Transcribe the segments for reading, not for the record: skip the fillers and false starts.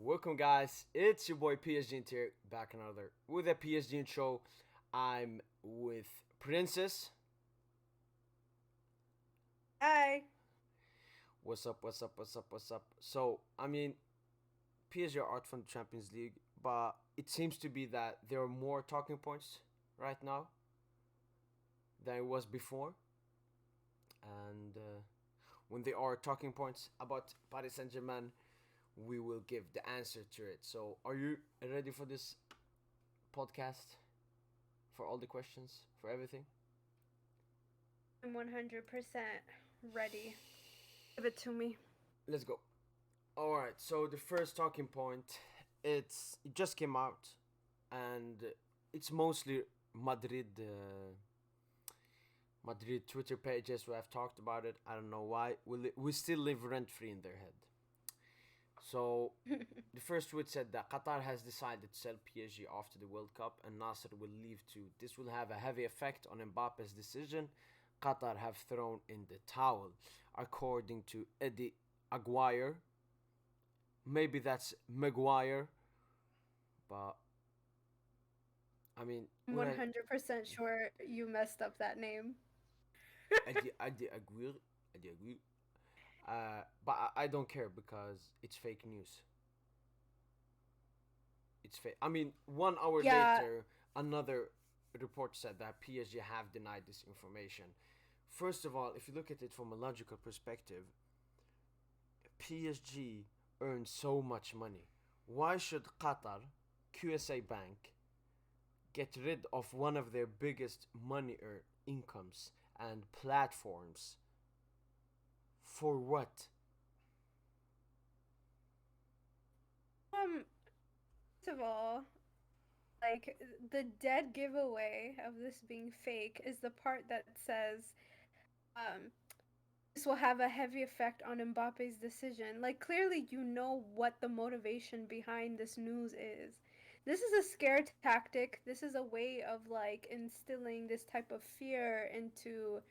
Welcome, guys. It's your boy PSGINT here, back another with a PSGINT show. I'm with Princess. Hi. What's up? What's up? What's up? What's up? So, PSG are out from the Champions League, but it seems to be that there are more talking points right now than it was before. And when there are talking points about Paris Saint-Germain, we will give the answer to it. So, are you ready for this podcast? For all the questions? For everything? I'm 100% ready. Give it to me. Let's go. Alright, so the first talking point, it just came out, and it's mostly Madrid Twitter pages who have talked about it. I don't know why. We still live rent free in their head. So the first tweet said that Qatar has decided to sell PSG after the World Cup and Nasser will leave too. This will have a heavy effect on Mbappe's decision. Qatar have thrown in the towel, according to Eddie Aguirre. Maybe that's Maguire, but I mean, I'm 100% sure you messed up that name. Eddie Aguirre, Eddie Aguirre. But I don't care because it's fake news. It's fake. I mean, 1 hour Yeah, later, another report said that PSG have denied this information. First of all, if you look at it from a logical perspective, PSG earns so much money. Why should Qatar, QSI Bank, get rid of one of their biggest money incomes and platforms? For what? um, first of all, like, the dead giveaway of this being fake is the part that says, um, this will have a heavy effect on Mbappe's decision. Like, clearly you know what the motivation behind this news is. This is a scare tactic. This is a way of, like, instilling this type of fear into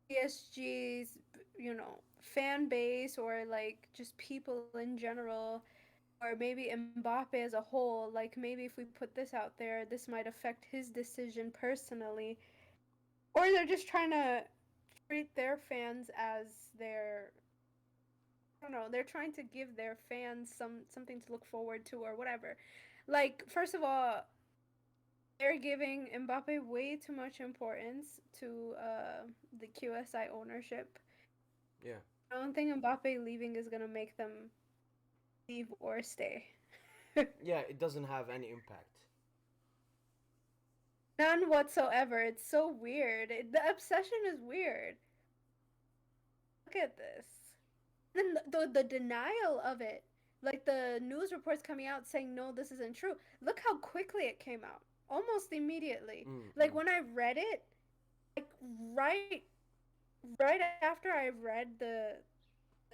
PSG's, fan base or like just people in general, or maybe Mbappe as a whole. Like maybe if we put this out there, this might affect his decision personally. Or they're just trying to treat their fans as their, I don't know, they're trying to give their fans something to look forward to or whatever. Like, first of all, they're giving Mbappe way too much importance to the QSI ownership. Yeah. I don't think Mbappe leaving is gonna make them leave or stay. Yeah, it doesn't have any impact. None whatsoever. It's so weird. The obsession is weird. Look at this. Then the denial of it. Like the news reports coming out saying no, this isn't true. Look how quickly it came out. Almost immediately. Like Mm. when I read it, like right after I read the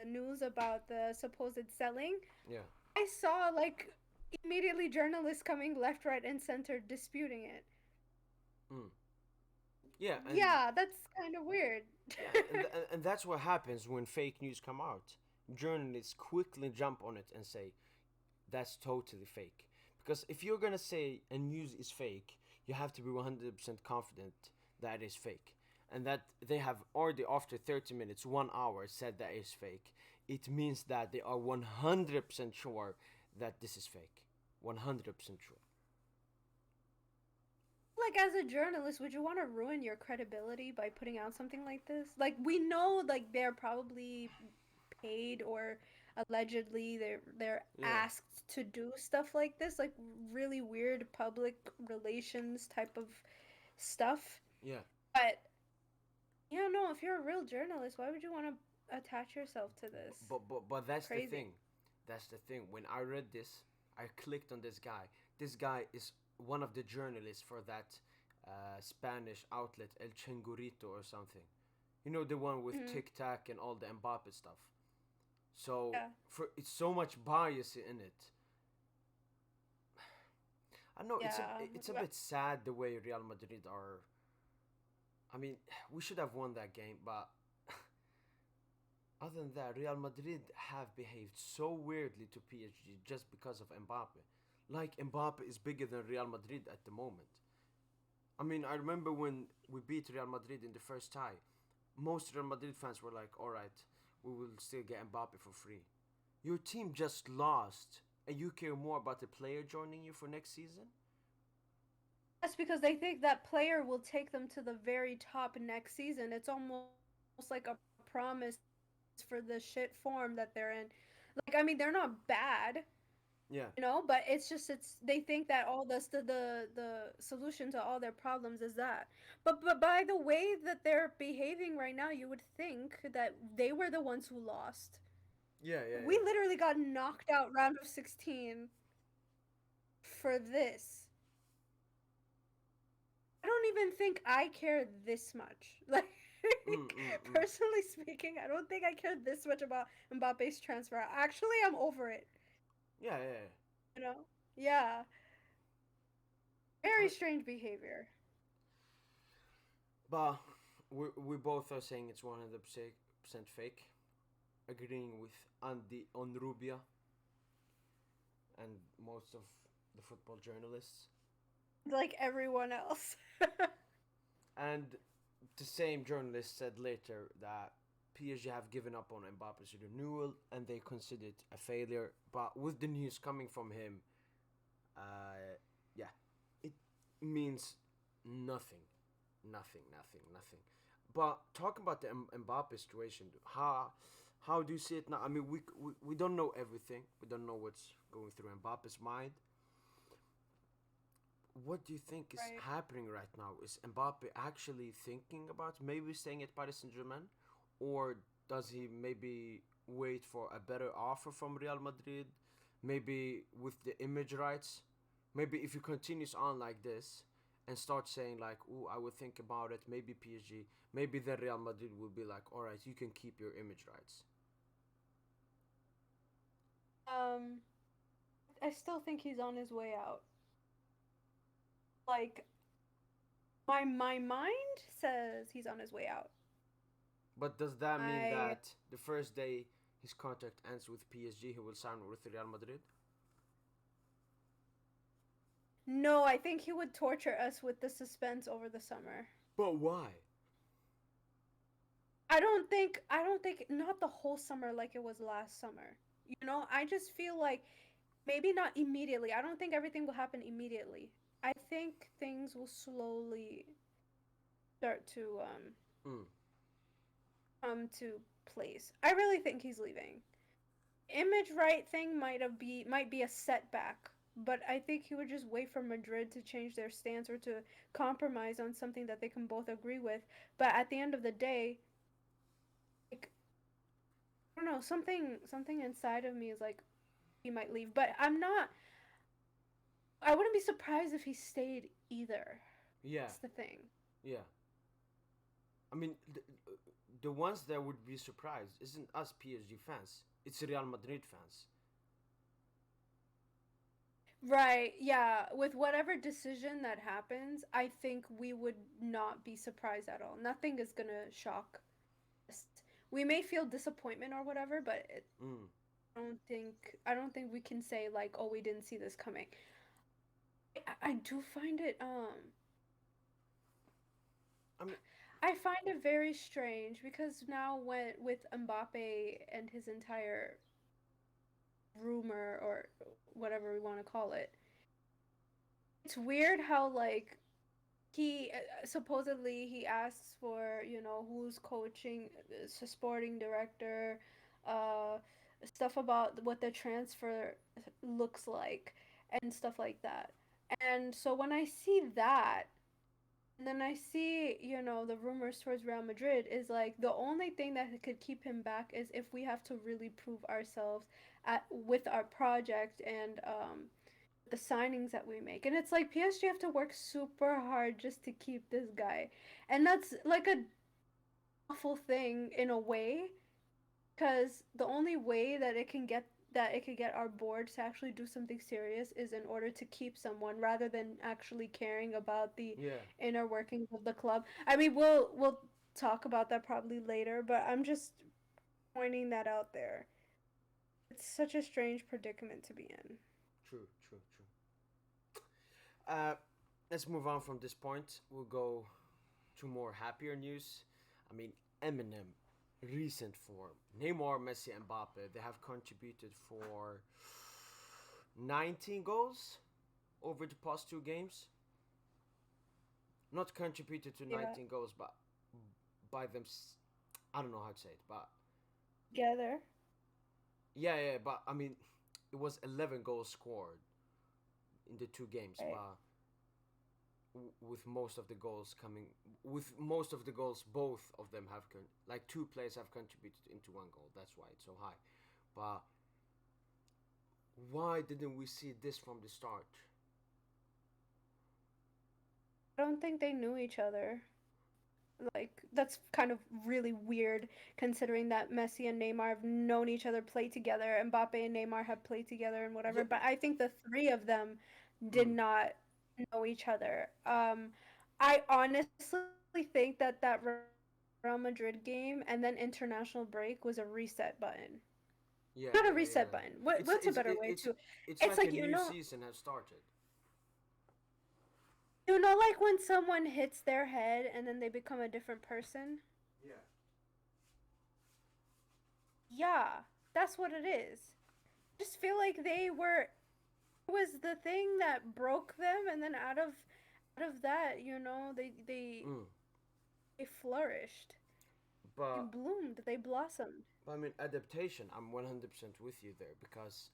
news about the supposed selling, Yeah. I saw like immediately journalists coming left, right, and center disputing it. Mm. Yeah, and Yeah, that's kind of weird. yeah, and that's what happens when fake news come out. Journalists quickly jump on it and say that's totally fake. Because if you're gonna say a news is fake, you have to be 100% confident that is fake. And that they have already, after 30 minutes, 1 hour, said that is fake. It means that they are 100% sure that this is fake. 100% sure. Like, as a journalist, would you want to ruin your credibility by putting out something like this? Like, we know, like, they're probably paid or allegedly they're Yeah, asked to do stuff like this, like really weird public relations type of stuff. yeah. But yeah, no, if you're a real journalist, why would you want to attach yourself to this? But that's the Crazy. thing. That's the thing. When I read this, I clicked on this guy. This guy is one of the journalists for that Spanish outlet El Chingurito or something. You know, the one with Hmm. Tic Tac and all the Mbappe stuff. So Yeah. for it's so much bias in it. I know Yeah. it's a bit sad the way Real Madrid are. I mean, we should have won that game, but Other than that, Real Madrid have behaved so weirdly to PSG just because of Mbappe. Like Mbappe is bigger than Real Madrid at the moment. I mean, I remember when we beat Real Madrid in the first tie, most Real Madrid fans were like, "All right, we will still get Mbappe for free." Your team just lost, and you care more about the player joining you for next season? That's because they think that player will take them to the very top next season. It's almost like a promise for the shit form that they're in. Like, I mean, they're not bad, Yeah. but it's they think that all the solution to all their problems is that. But by the way that they're behaving right now, you would think that they were the ones who lost. Yeah, yeah, We yeah. literally got knocked out round of 16 for this. I don't even think I care this much. Mm, Like, mm, mm. personally speaking, I don't think I care this much about Mbappe's transfer. Actually, I'm over it. Yeah, yeah, yeah. You know? Yeah. Very strange behavior. But we both are saying it's 100% fake. Agreeing with Andy Onrubia and most of the football journalists. Like everyone else. And the same journalist said later that PSG have given up on Mbappe's renewal and they consider it a failure. But with the news coming from him, yeah, it means nothing, nothing. But talking about the Mbappe situation, how do you see it now? I mean, we don't know everything. We don't know what's going through Mbappe's mind. What do you think is Right. happening right now? Is Mbappe actually thinking about maybe staying at Paris Saint-Germain, or does he maybe wait for a better offer from Real Madrid? Maybe with the image rights. Maybe if he continues on like this and starts saying like, "Oh, I will think about it." Maybe PSG. Maybe then Real Madrid will be like, "All right, you can keep your image rights." Um, I still think he's on his way out. Like, my mind says he's on his way out. But does that mean I that the first day his contract ends with PSG, he will sign with Real Madrid? No, I think he would torture us with the suspense over the summer. But why? I don't think not the whole summer like it was last summer. I just feel like maybe not immediately. I don't think everything will happen immediately. I think things will slowly start to Mm. come to place. I really think he's leaving. Image right thing might be a setback, but I think he would just wait for Madrid to change their stance or to compromise on something that they can both agree with. But at the end of the day, like, I don't know, something inside of me is like he might leave, but I wouldn't be surprised if he stayed either. Yeah, That's the thing. yeah. I mean, the ones that would be surprised isn't us PSG fans. It's Real Madrid fans. Right, yeah. With whatever decision that happens, I think we would not be surprised at all. Nothing is gonna shock us. We may feel disappointment or whatever, but Mm. I don't think we can say like, oh, we didn't see this coming. I do find it I mean, I find it very strange because now when with Mbappe and his entire rumor or whatever we want to call it, it's weird how like he supposedly he asks for who's coaching, sporting director, uh stuff about what the transfer looks like and stuff like that. And so when I see that, and then I see, the rumors towards Real Madrid is like the only thing that could keep him back is if we have to really prove ourselves with our project and the signings that we make. And it's like PSG have to work super hard just to keep this guy. And that's like a awful thing in a way because the only way that it could get our board to actually do something serious is in order to keep someone rather than actually caring about the yeah. inner workings of the club. I mean, we'll talk about that probably later, but I'm just pointing that out there. It's such a strange predicament to be in. True, true, true. Uh, let's move on from this point. We'll go to more happier news. I mean, MNM, recent form. Neymar, Messi, and Mbappe, they have contributed for 19 goals over the past two games. Not contributed to Yeah. 19 goals, but by them. I don't know how to say it, but Together. yeah, but I mean, it was 11 goals scored in the two games, Right. but with most of the goals coming, with most of the goals, both of them have like two players have contributed into one goal. That's why it's so high. But why didn't we see this from the start? I don't think they knew each other. Like, that's kind of really weird considering that Messi and Neymar have known each other, play together, Mbappe and Neymar have played together and Yeah. whatever. But I think the three of them did Mm. not know each other. I honestly think that that Real Madrid game and then international break was a reset button. Yeah, Not a yeah, reset yeah. button. What's a better way to? It's It's like a like new season has started. like when someone hits their head and then they become a different person. Yeah. Yeah, that's what it is. Just feel like they were it was the thing that broke them, and then out of that, Mm. they flourished, they But bloomed, they blossomed. I mean, adaptation. I'm 100% with you there because,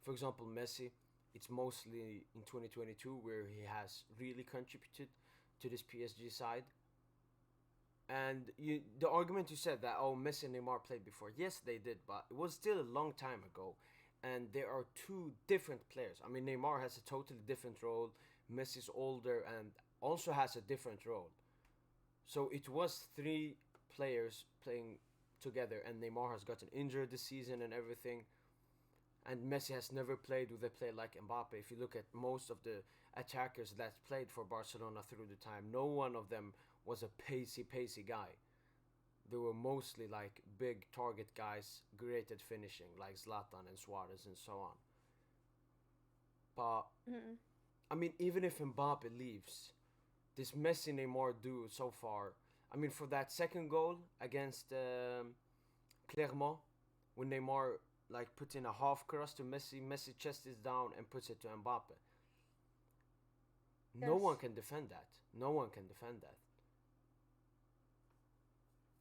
for example, Messi. It's mostly in 2022 where he has really contributed to this PSG side. And the argument you said that Messi and Neymar played before, yes they did, but it was still a long time ago, and there are two different players. I mean Neymar has a totally different role. Messi's older and also has a different role. So it was three players playing together, and Neymar has gotten injured this season and everything. And Messi has never played with a player like Mbappe. If you look at most of the attackers that played for Barcelona through the time, no one of them was a pacey guy. They were mostly like big target guys, great at finishing, like Zlatan and Suarez and so on. But Mm-hmm. I mean, even if Mbappe leaves, this Messi Neymar duo so far. I mean, for that second goal against Clermont, when Neymar like puts in a half cross to Messi, Messi chests it down and puts it to Mbappe. No Yes, one can defend that. No one can defend that.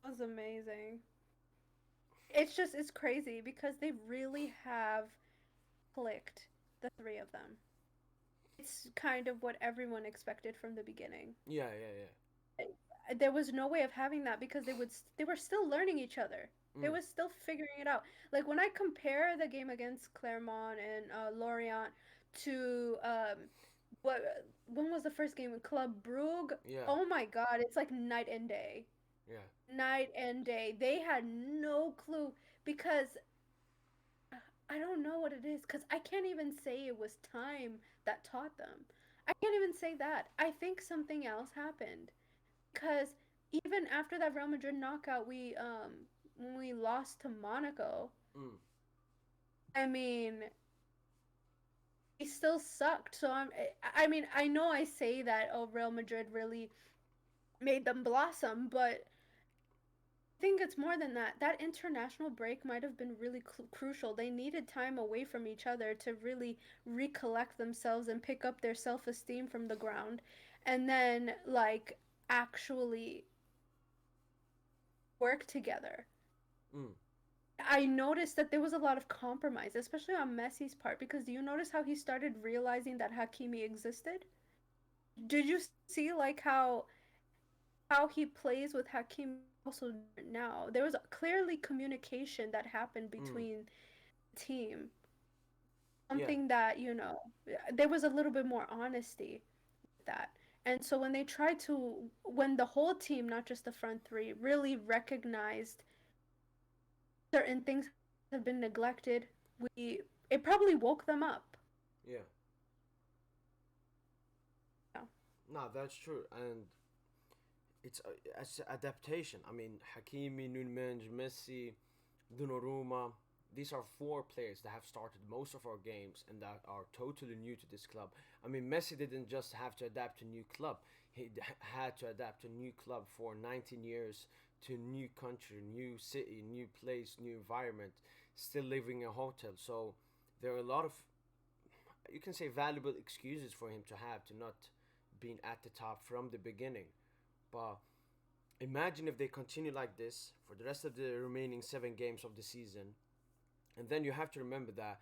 that was amazing. It's crazy because they really have clicked, the three of them. It's kind of what everyone expected from the beginning. Yeah, yeah, There was no way of having that because they were still learning each other. yeah. They Mm. was still figuring it out. Like when I compare the game against Clermont and Lorient to what when was the first game in Club Brugge? Yeah, Oh my God, it's like night and day. yeah. Night and day. They had no clue because I don't know what it is because I can't even say it was time that taught them. I can't even say that. I think something else happened because even after that Real Madrid knockout, we when we lost to Monaco, Mm. I mean, we still sucked. So I mean, I know I say that Real Madrid really made them blossom, but I think it's more than that. That international break might have been really crucial. They needed time away from each other to really recollect themselves and pick up their self-esteem from the ground, and then like actually work together. Mm. I noticed that there was a lot of compromise, especially on Messi's part, because do you notice how he started realizing that Hakimi existed? Did you see like how he plays with Hakimi also now? There was clearly communication that happened Mm. between the team. Yeah. Something that, there was a little bit more honesty with that. And so when the whole team, not just the front three, really recognized certain things have been neglected, we it probably woke them up. Yeah. Yeah. No, that's true, and it's adaptation. I mean, Hakimi, Nunez, Messi, Donnarumma. These are four players that have started most of our games and that are totally new to this club. I mean, Messi didn't just have to adapt to a new club; had to adapt to a new club for 19 years, to a new country, new city, new place, new environment. Still living in a hotel, so there are a lot of, you can say, valuable excuses for him to have to not being at the top from the beginning. But imagine if they continue like this for the rest of the remaining 7 games of the season. And then you have to remember that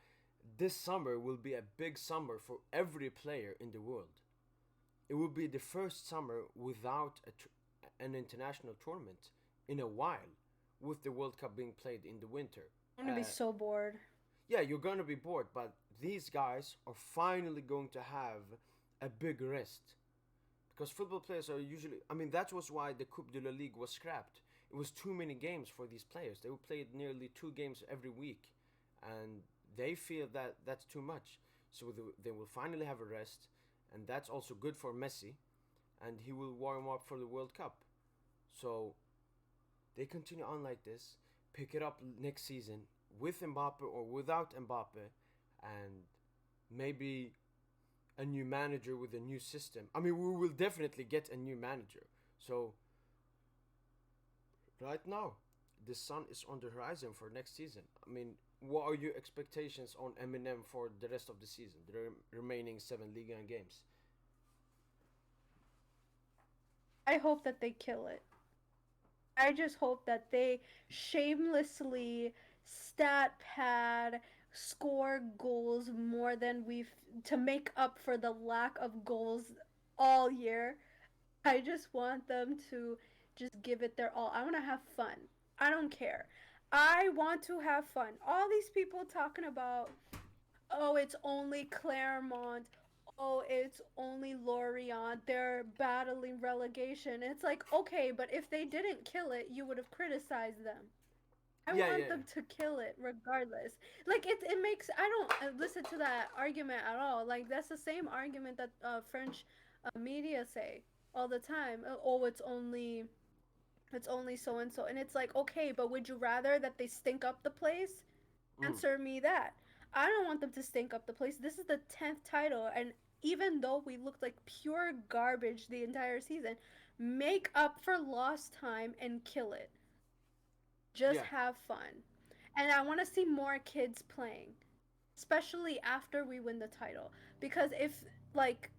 this summer will be a big summer for every player in the world. It will be the first summer without an international tournament in a while, with the World Cup being played in the winter. I'm gonna be so bored. Yeah, you're gonna be bored, but these guys are finally going to have a big rest. Because football players are usually, I mean, that was why the Coupe de la Ligue was scrapped. It was too many games for these players. They would play nearly 2 games every week, and they feel that that's too much. So they will finally have a rest, and that's also good for Messi, and he will warm up for the World Cup. So they continue on like this, pick it up next season with Mbappe or without Mbappe, and maybe a new manager with a new system. I mean, we will definitely get a new manager. So right now, the sun is on the horizon for next season. I mean, what are your expectations on MNM for the rest of the season, the remaining 7 Liga games? I hope that they kill it. I just hope that they shamelessly stat pad score goals more than we've to make up for the lack of goals all year. I just want them to just give it their all. I want to have fun. I don't care. I want to have fun. All these people talking about, oh, it's only Claremont. Oh, it's only Lorient. They're battling relegation. It's like, okay, but if they didn't kill it, you would have criticized them. I Yeah, want yeah, them to kill it regardless. Like it makes I don't listen to that argument at all. Like that's the same argument that French media say all the time. Oh, it's only so and so, and it's like okay, but would you rather that they stink up the place? mm, Answer me that. I don't want them to stink up the place. This is the 10th title, and even though we looked like pure garbage the entire season, make up for lost time and kill it. Just yeah, have fun. And I want to see more kids playing, especially after we win the title. Because if, like,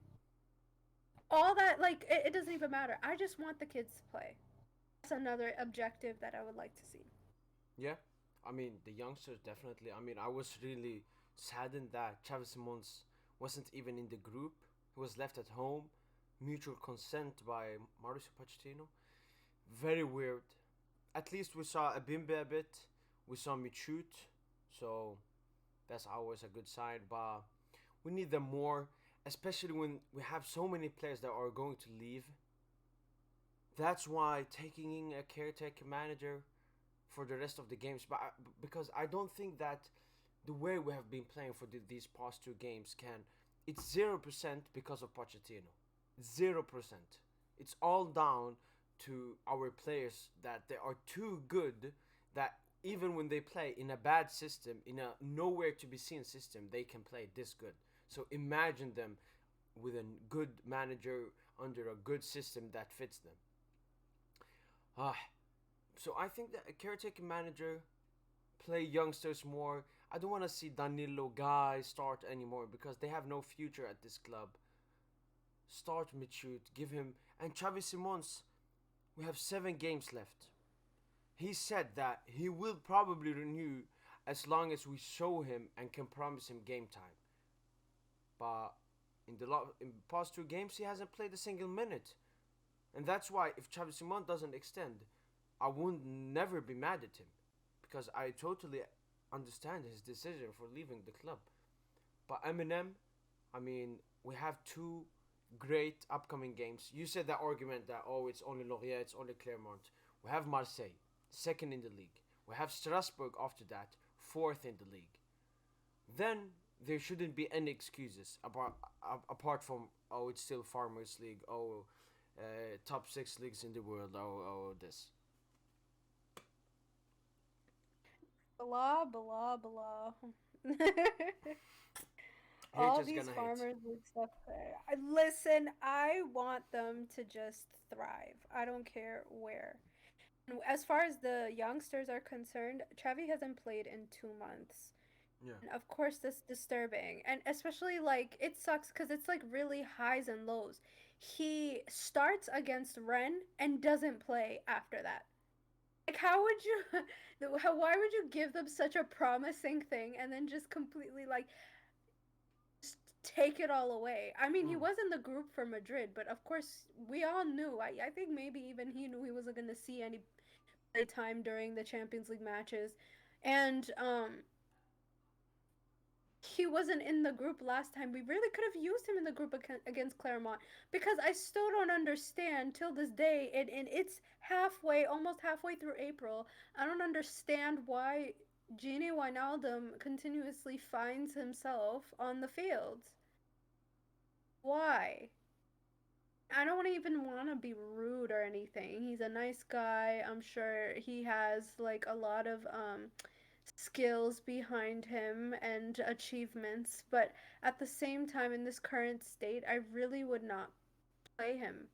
all that, like, it doesn't even matter. I just want the kids to play. That's another objective that I would like to see. yeah. I mean, the youngsters definitely. I mean, I was really saddened that Chavis Simons wasn't even in the group. He was left at home, mutual consent by Mauricio Pochettino. Very weird. At least we saw Abimbe a bit. We saw Michut, so that's always a good sign. But we need them more, especially when we have so many players that are going to leave. That's why taking in a caretaker manager for the rest of the games, but because I don't think that the way we have been playing for these past 2 games can. It's 0% because of Pochettino. 0%. It's all down to our players that they are too good that even when they play in a bad system, in a nowhere to be seen system, they can play this good. So imagine them with a good manager under a good system that fits them. Ah, so I think that a caretaker manager play youngsters more. I don't want to see Danilo guys start anymore because they have no future at this club. Start Michut, give him and Xavi Simons. We have 7 games left. He said that he will probably renew as long as we show him and can promise him game time. But in the past 2 games, he hasn't played a single minute, and that's why if Xavi Simons doesn't extend, I would never be mad at him because I totally understand his decision for leaving the club. But Eminem, I mean, we have 2 great upcoming games. You said that argument that oh, it's only Lorient, it's only Clermont. We have Marseille, second in the league. We have Strasbourg after that, fourth in the league. Then there shouldn't be any excuses apart from oh, it's still Farmers League. Oh, top 6 leagues in the world. Oh, this. Blah blah blah. All Haters these gonna hate. farmers and stuff. Listen, I want them to just thrive. I don't care where. And as far as the youngsters are concerned, Travi hasn't played in 2 months. Yeah. And of course, that's disturbing. And especially, like, it sucks because it's like really highs and lows. He starts against Ren and doesn't play after that. Like, how would you, why would you give them such a promising thing and then just completely, like, just take it all away? I mean, he Mm. was in the group for Madrid, but of course, we all knew. I think maybe even he knew he wasn't going to see any time during the Champions League matches. And he wasn't in the group last time. We really could have used him in the group against Claremont because I still don't understand till this day. And it's halfway, almost halfway through April. I don't understand why Gini Wijnaldum continuously finds himself on the field. Why? I don't even want to be rude or anything. He's a nice guy. I'm sure he has like a lot of skills behind him and achievements, but at the same time in this current state, I really would not play him.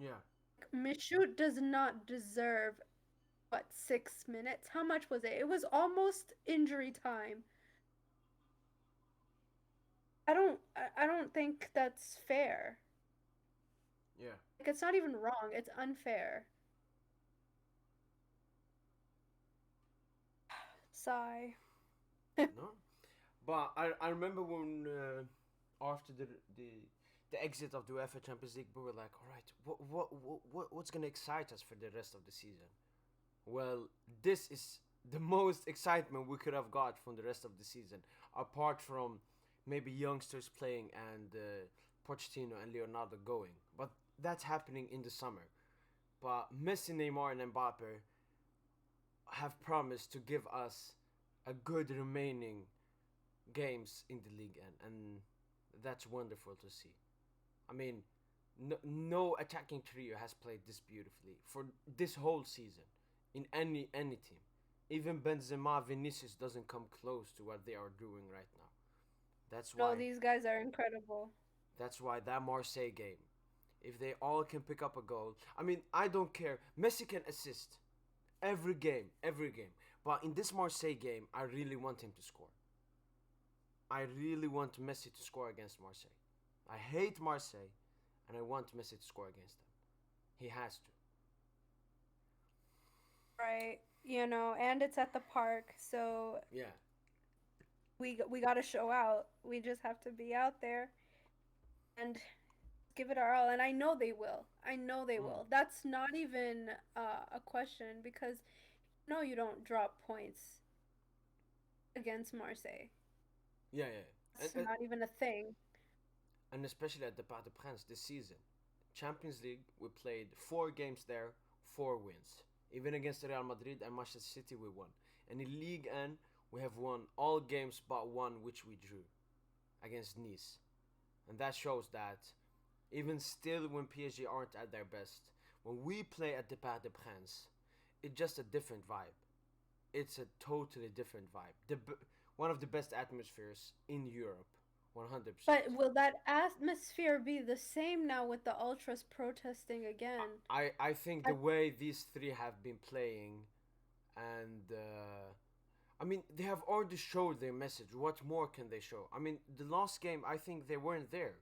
Yeah. Michoud does not deserve what 6 minutes? How much was it? It was almost injury time. I don't think that's fair. Yeah. Like it's not even wrong, it's unfair. Sigh. No. But I remember when after the exit of the UEFA Champions League, we were like, all right, what's gonna excite us for the rest of the season? Well, this is the most excitement we could have got from the rest of the season, apart from maybe youngsters playing and Pochettino and Leonardo going. But that's happening in the summer. But Messi, Neymar, and Mbappe have promised to give us a good remaining games in the league, and that's wonderful to see. I mean, no attacking trio has played this beautifully for this whole season in any team. Even Benzema, Vinicius doesn't come close to what they are doing right now. That's No, why these guys are incredible. that Marseille game, if they all can pick up a goal, I mean, I don't care. Messi can assist every game. But in this Marseille game, I really want him to score. I really want Messi to score against Marseille. I hate Marseille, and I want Messi to score against them. He has to. Right. You know, and it's at the park, so Yeah. we got to show out. We just have to be out there and give it our all, and I know they will. I know they Mm. will. That's not even a question because no, you don't drop points against Marseille. Yeah, yeah. It's not even a thing. And especially at the Parc des Princes this season. Champions League, we played 4 games there, 4 wins. Even against Real Madrid and Manchester City, we won. And in League N, we have won all games but one, which we drew against Nice. And that shows that even still, when PSG aren't at their best, when we play at the Parc des Princes, it's just a different vibe. It's a totally different vibe. One of the best atmospheres in Europe, 100%. But will that atmosphere be the same now with the ultras protesting again? I think I, the way these three have been playing, and I mean, they have already showed their message. What more can they show? I mean, the last game, I think they weren't there.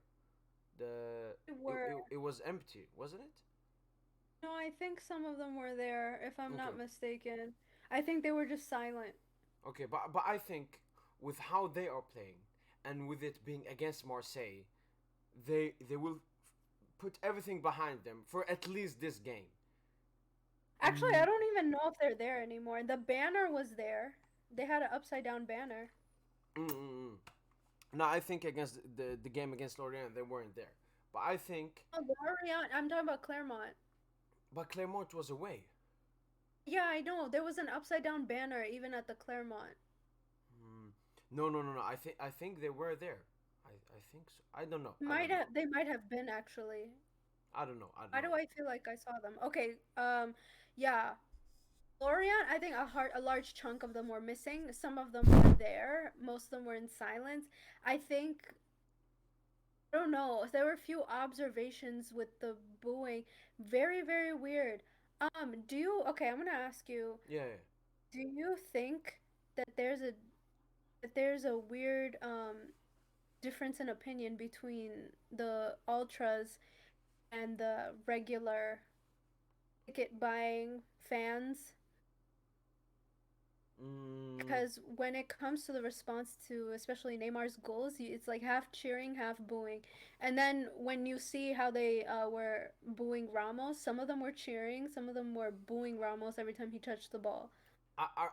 they were It was empty, wasn't it? No, I think some of them were there, if I'm Okay, not mistaken. I think they were just silent. okay, but I think with how they are playing, and with it being against Marseille, they will put everything behind them for at least this game. Actually, I And don't even know if they're there anymore. The banner was there. They had an upside down banner. mm. No, I think against the game against Lorient, they weren't there. But I think, Oh, Lorient. I'm talking about Claremont. but Clermont was away. Yeah, I know. There was an upside down banner even at the Claremont. Mm. No, no, no, no. I think they were there. I think so. I don't know. I Might don't know. have they might have been actually. I don't know. I don't Why do know. I feel like I saw them? Okay, yeah. Lorient, I think a large chunk of them were missing. Some of them were there. Most of them were in silence. I think I don't know. There were a few observations with the booing. Very, very weird. Do you okay, I'm gonna ask you, Yeah, do you think that there's a weird difference in opinion between the ultras and the regular ticket buying fans? mm, Because when it comes to the response to especially Neymar's goals, it's like half cheering, half booing. And then when you see how they were booing Ramos, some of them were cheering, some of them were booing Ramos every time he touched the ball.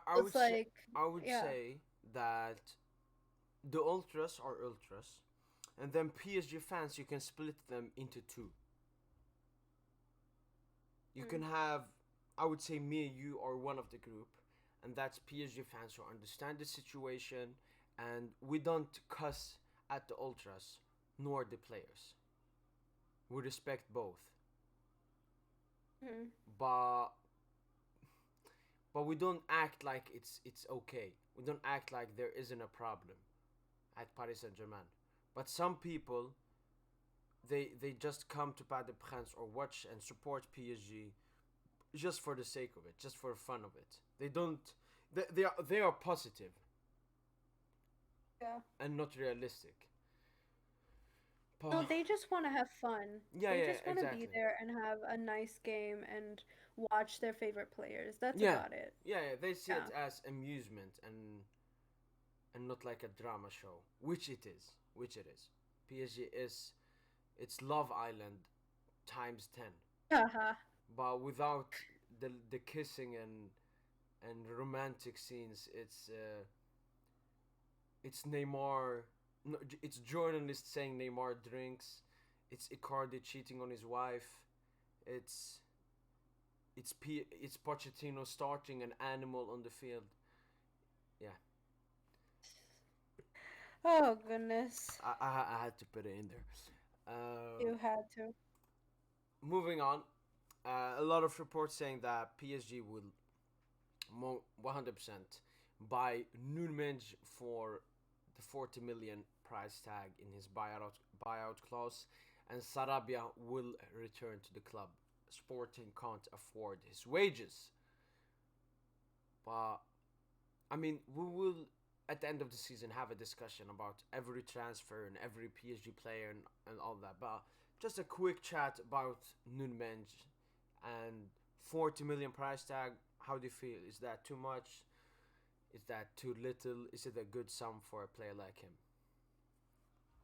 I would It's say like, I would yeah. say that the ultras are ultras, and then PSG fans you can split them into two. You can Mm. have, I would say, me and you are one of the group, and that's PSG fans who understand the situation, and we don't cuss at the ultras nor the players. We respect both, Mm. but we don't act like it's okay. We don't act like there isn't a problem at Paris Saint-Germain. But some people, they just come to Parc des Princes or watch and support PSG just for the sake of it, just for the fun of it. They don't. They are positive Yeah. and not realistic. No, But they just want to have fun. yeah, They yeah, just want to be exactly. there and have a nice game and watch their favorite players. That's Yeah, about it. yeah, yeah. They see it Yeah. as amusement and not like a drama show, which it is. Which it is. PSG is it's Love Island times 10, Haha. but without the kissing and romantic scenes. It's Neymar. No, it's journalists saying Neymar drinks. It's Icardi cheating on his wife. It's it's Pochettino starting an animal on the field. Yeah, Oh goodness. I had to put it in there. You had to. Moving on, a lot of reports saying that PSG will 100% buy Nunmenge for the 40 million price tag in his buyout clause, and Sarabia will return to the club. Sporting can't afford his wages, but I mean, we will at the end of the season have a discussion about every transfer and every PSG player and all that. But just a quick chat about Nunmenge and 40 million price tag. How do you feel? Is that too much? Is that too little? Is it a good sum for a player like him?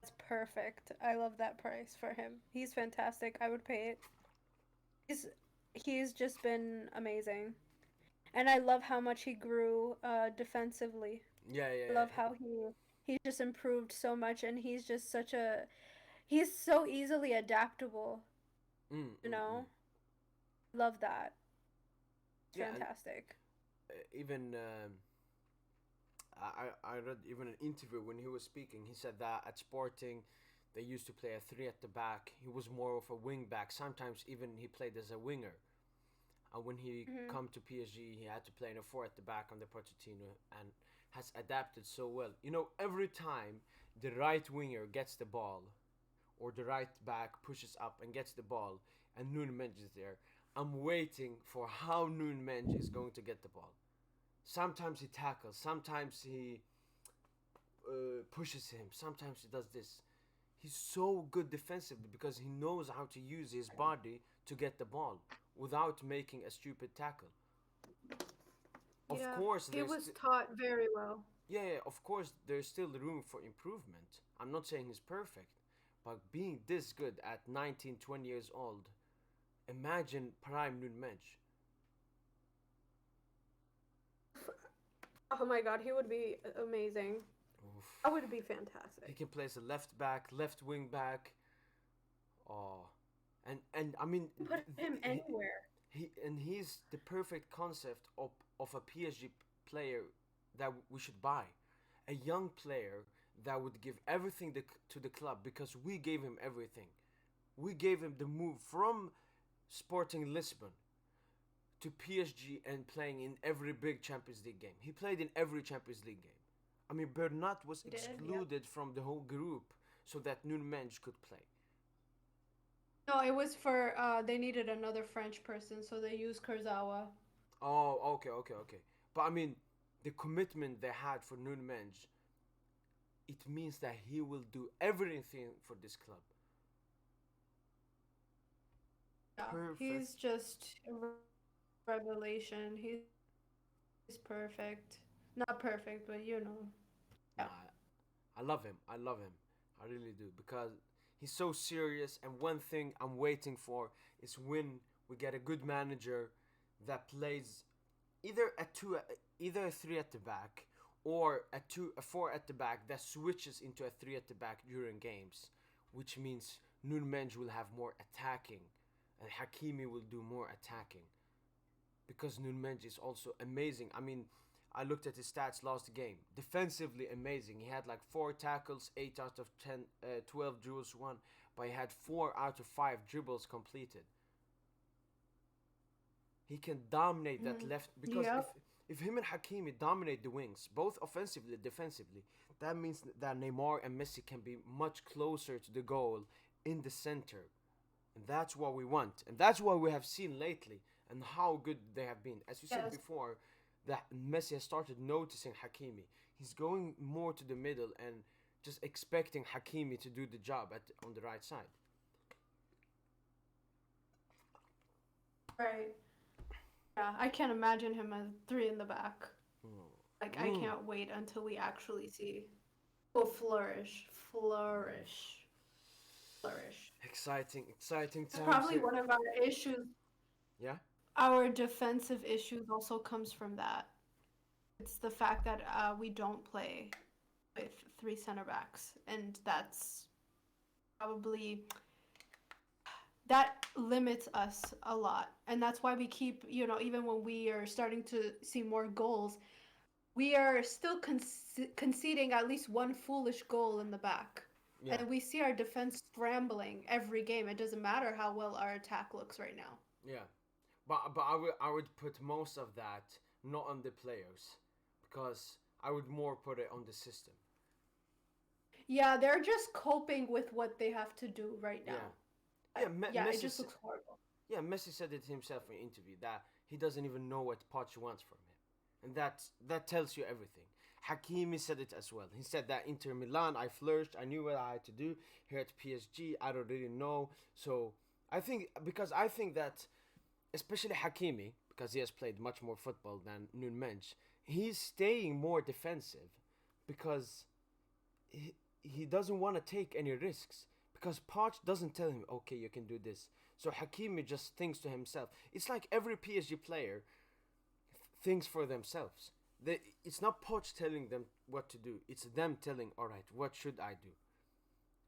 That's perfect. I love that price for him. He's fantastic. I would pay it. He's he's just been amazing. And I love how much he grew defensively. Yeah, I yeah, love how he just improved so much and he's so easily adaptable, yeah. you know? Love that. It's Yeah, and fantastic. even I read even an interview when he was speaking. He said that at Sporting, they used to play a three at the back. He was more of a wing back. Sometimes even he played as a winger. And when he Hmm. come to PSG, he had to play in a four at the back under Pochettino and has adapted so well. You know, every time the right winger gets the ball or the right back pushes up and gets the ball and Nunmenge is there, I'm waiting for how Nunmenge is going to get the ball. Sometimes he tackles, sometimes he pushes him, sometimes he does this. He's so good defensively because he knows how to use his body to get the ball without making a stupid tackle. Of Yeah, course, he was taught very well. yeah, yeah, of course, there's still room for improvement. I'm not saying he's perfect, but being this good at 19, 20 years old, imagine prime Nunmenge. Oh my god, he would be amazing. Oof. That would be He fantastic. can play as a left back, left wing back. Oh, and I mean, Put him anywhere. he's the perfect concept of a PSG player that we should buy, a young player that would give everything to the club because we gave him everything. We gave him the move from Sporting Lisbon to PSG and playing in every big Champions League game. He played in every Champions League game. I mean, Bernat was He did, yeah. excluded from the whole group so that Nunmenj could play. No, it was for they needed another French person, so they used Kurzawa. Oh, okay. But I mean, the commitment they had for Nunmenj, it means that he will do everything for this club. Yeah, Perfect. he's just a revelation. He's perfect. Not perfect, but you know. Yeah. Nah, I love him. I really do, because he's so serious. And one thing I'm waiting for is when we get a good manager that plays either a three at the back, or a four at the back that switches into a three at the back during games, which means Nunmenj will have more attacking, and Hakimi will do more attacking, because Nunmenj is also amazing. I mean, I looked at his stats last game. Defensively amazing. He had like 4 tackles, 8 out of 10, 12 dribbles won, but he had 4 out of 5 dribbles completed. He can dominate that left, because if him and Hakimi dominate the wings, both offensively and defensively, that means that Neymar and Messi can be much closer to the goal in the center. And that's what we want. And that's what we have seen lately, and how good they have been. As you said before, that Messi has started noticing Hakimi. He's going more to the middle and just expecting Hakimi to do the job on the right side. Right. Yeah, I can't imagine him as 3 in the back. Like, I can't wait until we actually see. Oh, flourish. Exciting times. Probably one of our issues. Yeah? Our defensive issues also comes from that. It's the fact that we don't play with 3 center backs, and that's probably, that limits us a lot. And that's why we keep, even when we are starting to see more goals, we are still conceding at least one foolish goal in the back. Yeah. And we see our defense scrambling every game. It doesn't matter how well our attack looks right now. Yeah. But I would put most of that not on the players, because I would more put it on the system. Yeah, they're just coping with what they have to do right now. Yeah, it just looks horrible. Yeah, Messi said it himself in an interview that he doesn't even know what Poch wants from him, and that tells you everything. Hakimi said it as well. He said that Inter Milan, I flourished, I knew what I had to do. Here at PSG, I don't really know. So I think that, especially Hakimi, because he has played much more football than Nunmenj, he's staying more defensive, because he doesn't want to take any risks, because Poch doesn't tell him, okay, you can do this. So Hakimi just thinks to himself. It's like every PSG player thinks for themselves. It's not Poch telling them what to do. It's them telling, all right, what should I do?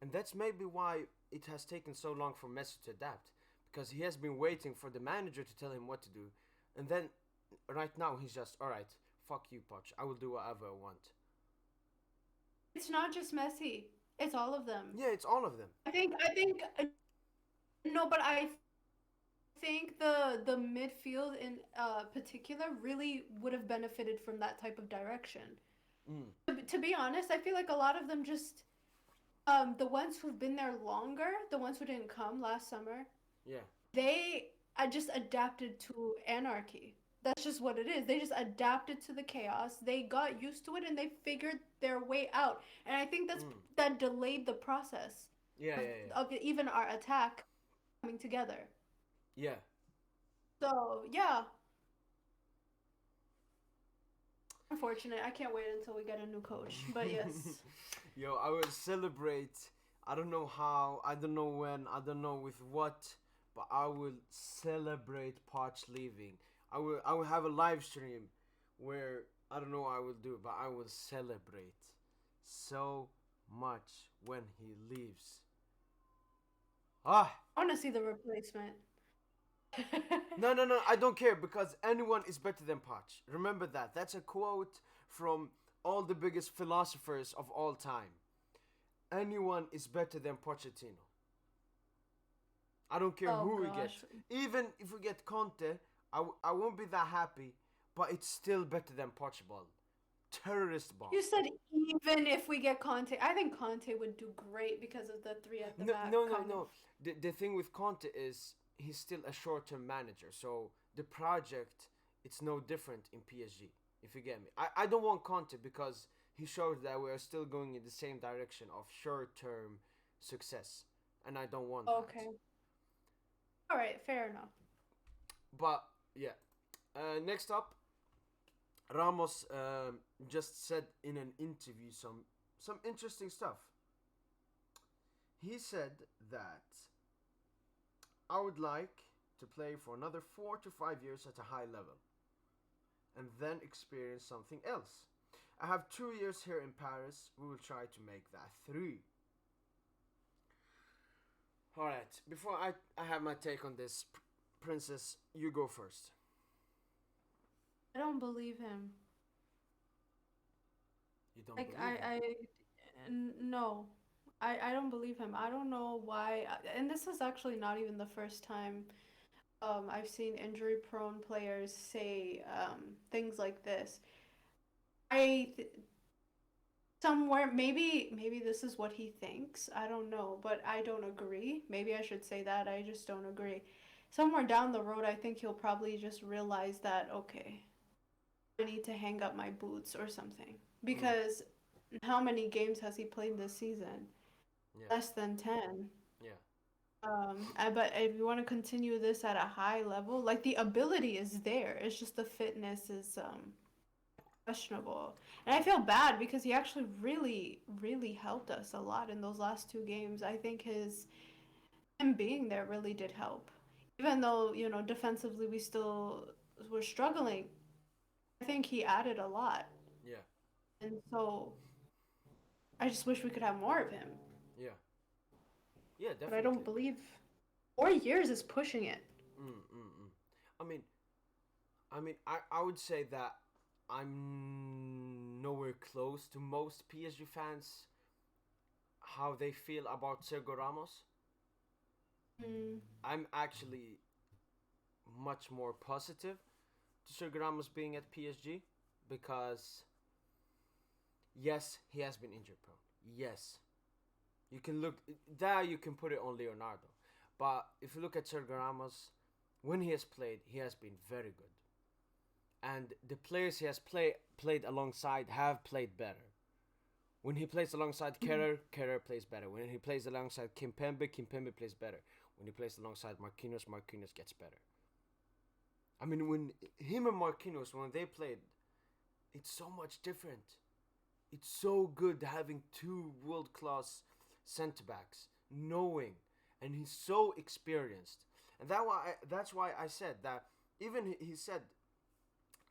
And that's maybe why it has taken so long for Messi to adapt, because he has been waiting for the manager to tell him what to do. And then right now he's just, all right, fuck you, Poch. I will do whatever I want. It's not just Messi. It's all of them. Yeah, it's all of them. I think no, but I think the midfield in particular really would have benefited from that type of direction. To be honest, I feel like a lot of them just the ones who've been there longer, the ones who didn't come last summer, they just adapted to anarchy. That's just what it is. They just adapted to the chaos. They got used to it, and they figured their way out. And I think that delayed the process. Of even our attack coming together. Yeah. So, yeah. Unfortunate. I can't wait until we get a new coach. But yes. Yo, I will celebrate. I don't know how. I don't know when. I don't know with what. But I will celebrate Poch leaving. I will have a live stream where I don't know what I will do, but I will celebrate so much when he leaves. I want to see the replacement. No, I don't care, because anyone is better than Poch. Remember that. That's a quote from all the biggest philosophers of all time. Anyone is better than Pochettino. I don't care who we get. Even if we get Conte, I won't be that happy, but it's still better than Portugal. Terrorist bomb. You said even if we get Conte, I think Conte would do great because of the three at the No, back no, no, kind of. no. The thing with Conte is he's still a short-term manager, so the project it's no different in PSG. If you get me, I don't want Conte because he showed that we are still going in the same direction of short-term success, and I don't want that. Okay. All right, fair enough. But yeah, next up, Ramos just said in an interview some interesting stuff. He said that I would like to play for another 4 to 5 years at a high level and then experience something else. I have 2 years here in Paris. We will try to make that 3. Alright, before I have my take on this, Princess, you go first. I don't believe him. You don't Like believe him? no, I don't believe him. I don't know why. And this is actually not even the first time I've seen injury-prone players say things like this. I th somewhere maybe this is what he thinks. I don't know, but I don't agree. Maybe I should say that. I just don't agree. Somewhere down the road, I think he'll probably just realize that okay, I need to hang up my boots or something. Mm, Because how many games has he played this season? yeah, Less than 10. yeah, But if you want to continue this at a high level, like the ability is there. It's just the fitness is questionable. And I feel bad because he actually really helped us a lot in those last 2 games. I think him being there really did help. Even though, defensively we still were struggling, I think he added a lot. yeah, And so I just wish we could have more of him. yeah, yeah, But I don't definitely. believe 4 years is pushing it. I mean, I would say that I'm nowhere close to most PSG fans how they feel about Sergio Ramos. Mm, I'm actually much more positive to Sergio Ramos being at PSG because yes, he has been injury prone. Yes, you can look there. You can put it on Leonardo, but if you look at Sergio Ramos, when he has played, he has been very good, and the players he has played alongside have played better. When he plays alongside mm, Kerrer plays better. When he plays alongside Kimpembe plays better. When he plays alongside Marquinhos gets better. I mean, when him and Marquinhos, when they played, it's so much different. It's so good having 2 world-class centre backs, knowing, and he's so experienced, and that's why I said that. Even he said,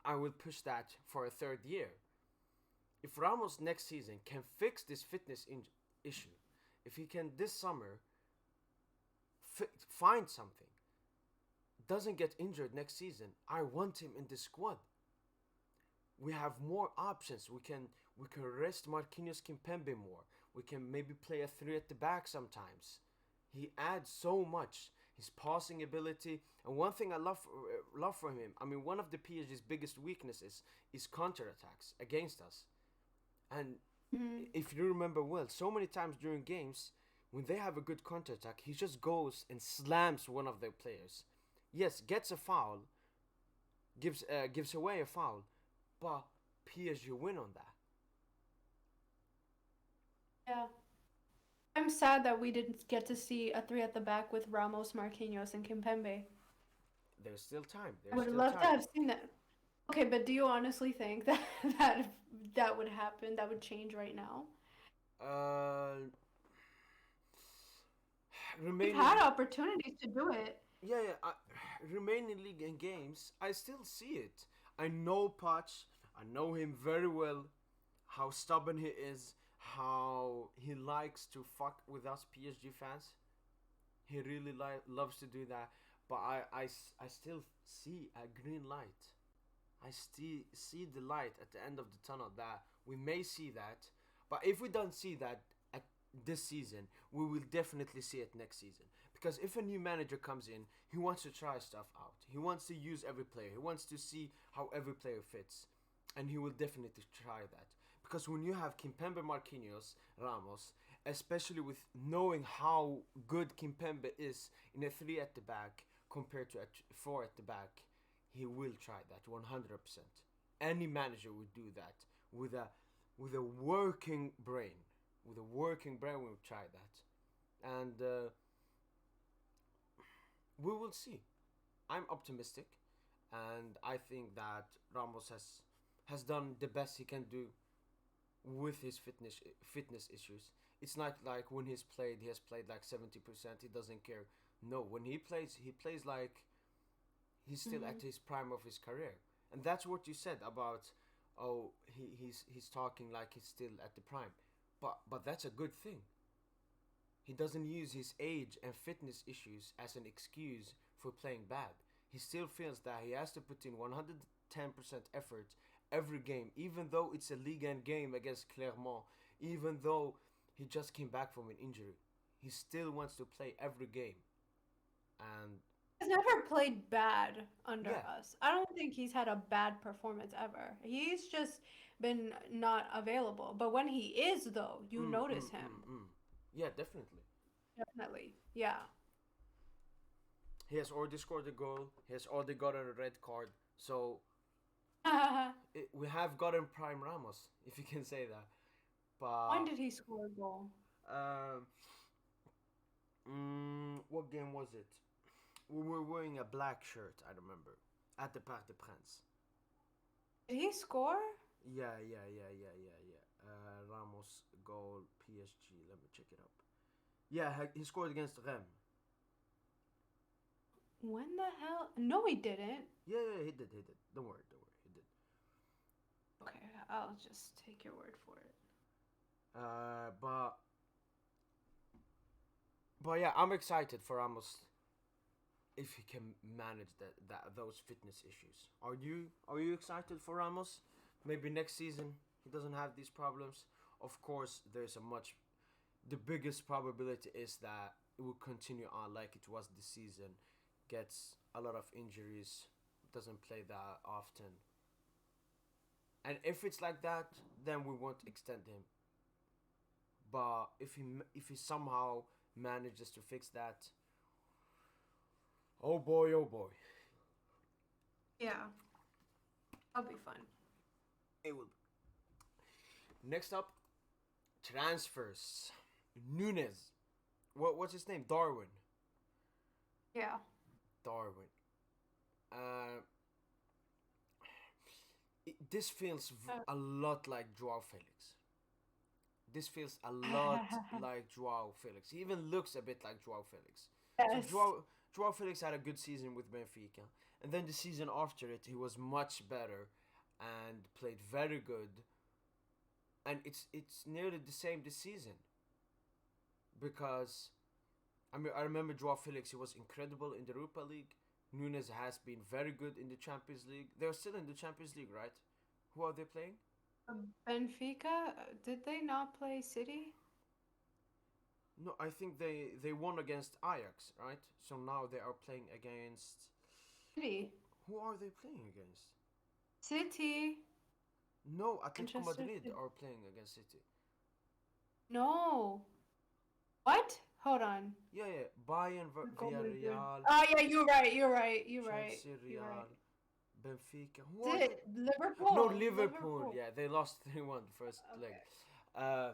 I will push that for a third year. If Ramos next season can fix this issue, if he can this summer find something, doesn't get injured next season, I want him in the squad. We have more options. We can rest Marquinhos Kimpembe more. We can maybe play a 3 at the back sometimes. He adds so much. His passing ability, and one thing I love from him. I mean, one of the PSG's biggest weaknesses is counterattacks against us. And mm. if you remember well, so many times during games, when they have a good counterattack, he just goes and slams one of their players. Yes, gets a foul, gives away a foul, but PSG win on that. Yeah. I'm sad that we didn't get to see a three at the back with Ramos, Marquinhos, and Kimpembe. There's still time. I There's would still love to time. have seen that. Okay, but do you honestly think that that that would happen? That would change right now? Uh, We've remaining, had opportunities to do it. yeah, yeah. Remaining league and games, I still see it. I know Poch. I know him very well. How stubborn he is. How he likes to fuck with us PSG fans. He really loves to do that. But I still see a green light. I still see the light at the end of the tunnel that we may see that. But if we don't see that at this season, we will definitely see it next season Because if a new manager comes in, he wants to try stuff out. He wants to use every player. He wants to see how every player fits. And he will definitely try that. Because when you have Kimpembe, Marquinhos, Ramos, especially with knowing how good Kimpembe is in a 3 at the back compared to a 4 at the back, he will try that 100%. Any manager would do that with a working brain. With a working brain, we would try that. And we will see. I'm optimistic, and I think that Ramos has done the best he can do with his fitness issues. It's not like when he has played like 70%. He doesn't care. No, when he plays like he's still at his prime of his career, and that's what you said about. Oh, he's talking like he's still at the prime, but that's a good thing. He doesn't use his age and fitness issues as an excuse for playing bad. He still feels that he has to put in 110% effort every game, even though it's a Ligue 1 game against Clermont, even though he just came back from an injury. He still wants to play every game. And He's never played bad under yeah. us. I don't think he's had a bad performance ever. He's just been not available. But when he is, though, you notice him. Yeah, definitely. Definitely. Yeah. He has already scored a goal. He has already gotten a red card. So we have gotten prime Ramos, if you can say that. But When did he score a goal? What game was it? We were wearing a black shirt, I remember, at the Parc des Princes. Did he score? Yeah. Ramos goal, PSG. Let me check it up. Yeah, he scored against Rennes. When the hell? No, he didn't. Yeah, he did. Don't worry, he did. Okay, I'll just take your word for it. But yeah, I'm excited for Ramos if he can manage those fitness issues. Are you excited for Ramos? Maybe next season he doesn't have these problems. Of course, the biggest probability is that it will continue on like it was this season. Gets a lot of injuries, doesn't play that often. And if it's like that, then we won't extend him. But if he somehow manages to fix that, oh boy. Yeah. That'll be fun. It will. Next up, transfers. Nunes. What's his name? Darwin. Yeah. Darwin. This feels a lot like Joao Felix. This feels a lot like Joao Felix. He even looks a bit like Joao Felix. Yes. So Joao Felix had a good season with Benfica. And then the season after it, he was much better and played very good. And it's nearly the same this season. Because, I remember Joao Felix, he was incredible in the Europa League. Nunes has been very good in the Champions League. They're still in the Champions League, right? Who are they playing? Benfica? Did they not play City? No, I think they won against Ajax, right? So now they are playing against... City. Who are they playing against? City. No, Atletico Manchester Madrid City. are playing against City. No. What? Hold on. Yeah. Bayern, Villarreal, Oh yeah, you're right. Chelsea, You're Real, right. Benfica. Who Is are it they? Liverpool? No, Liverpool. Yeah, they lost 3-1 the first leg. Okay.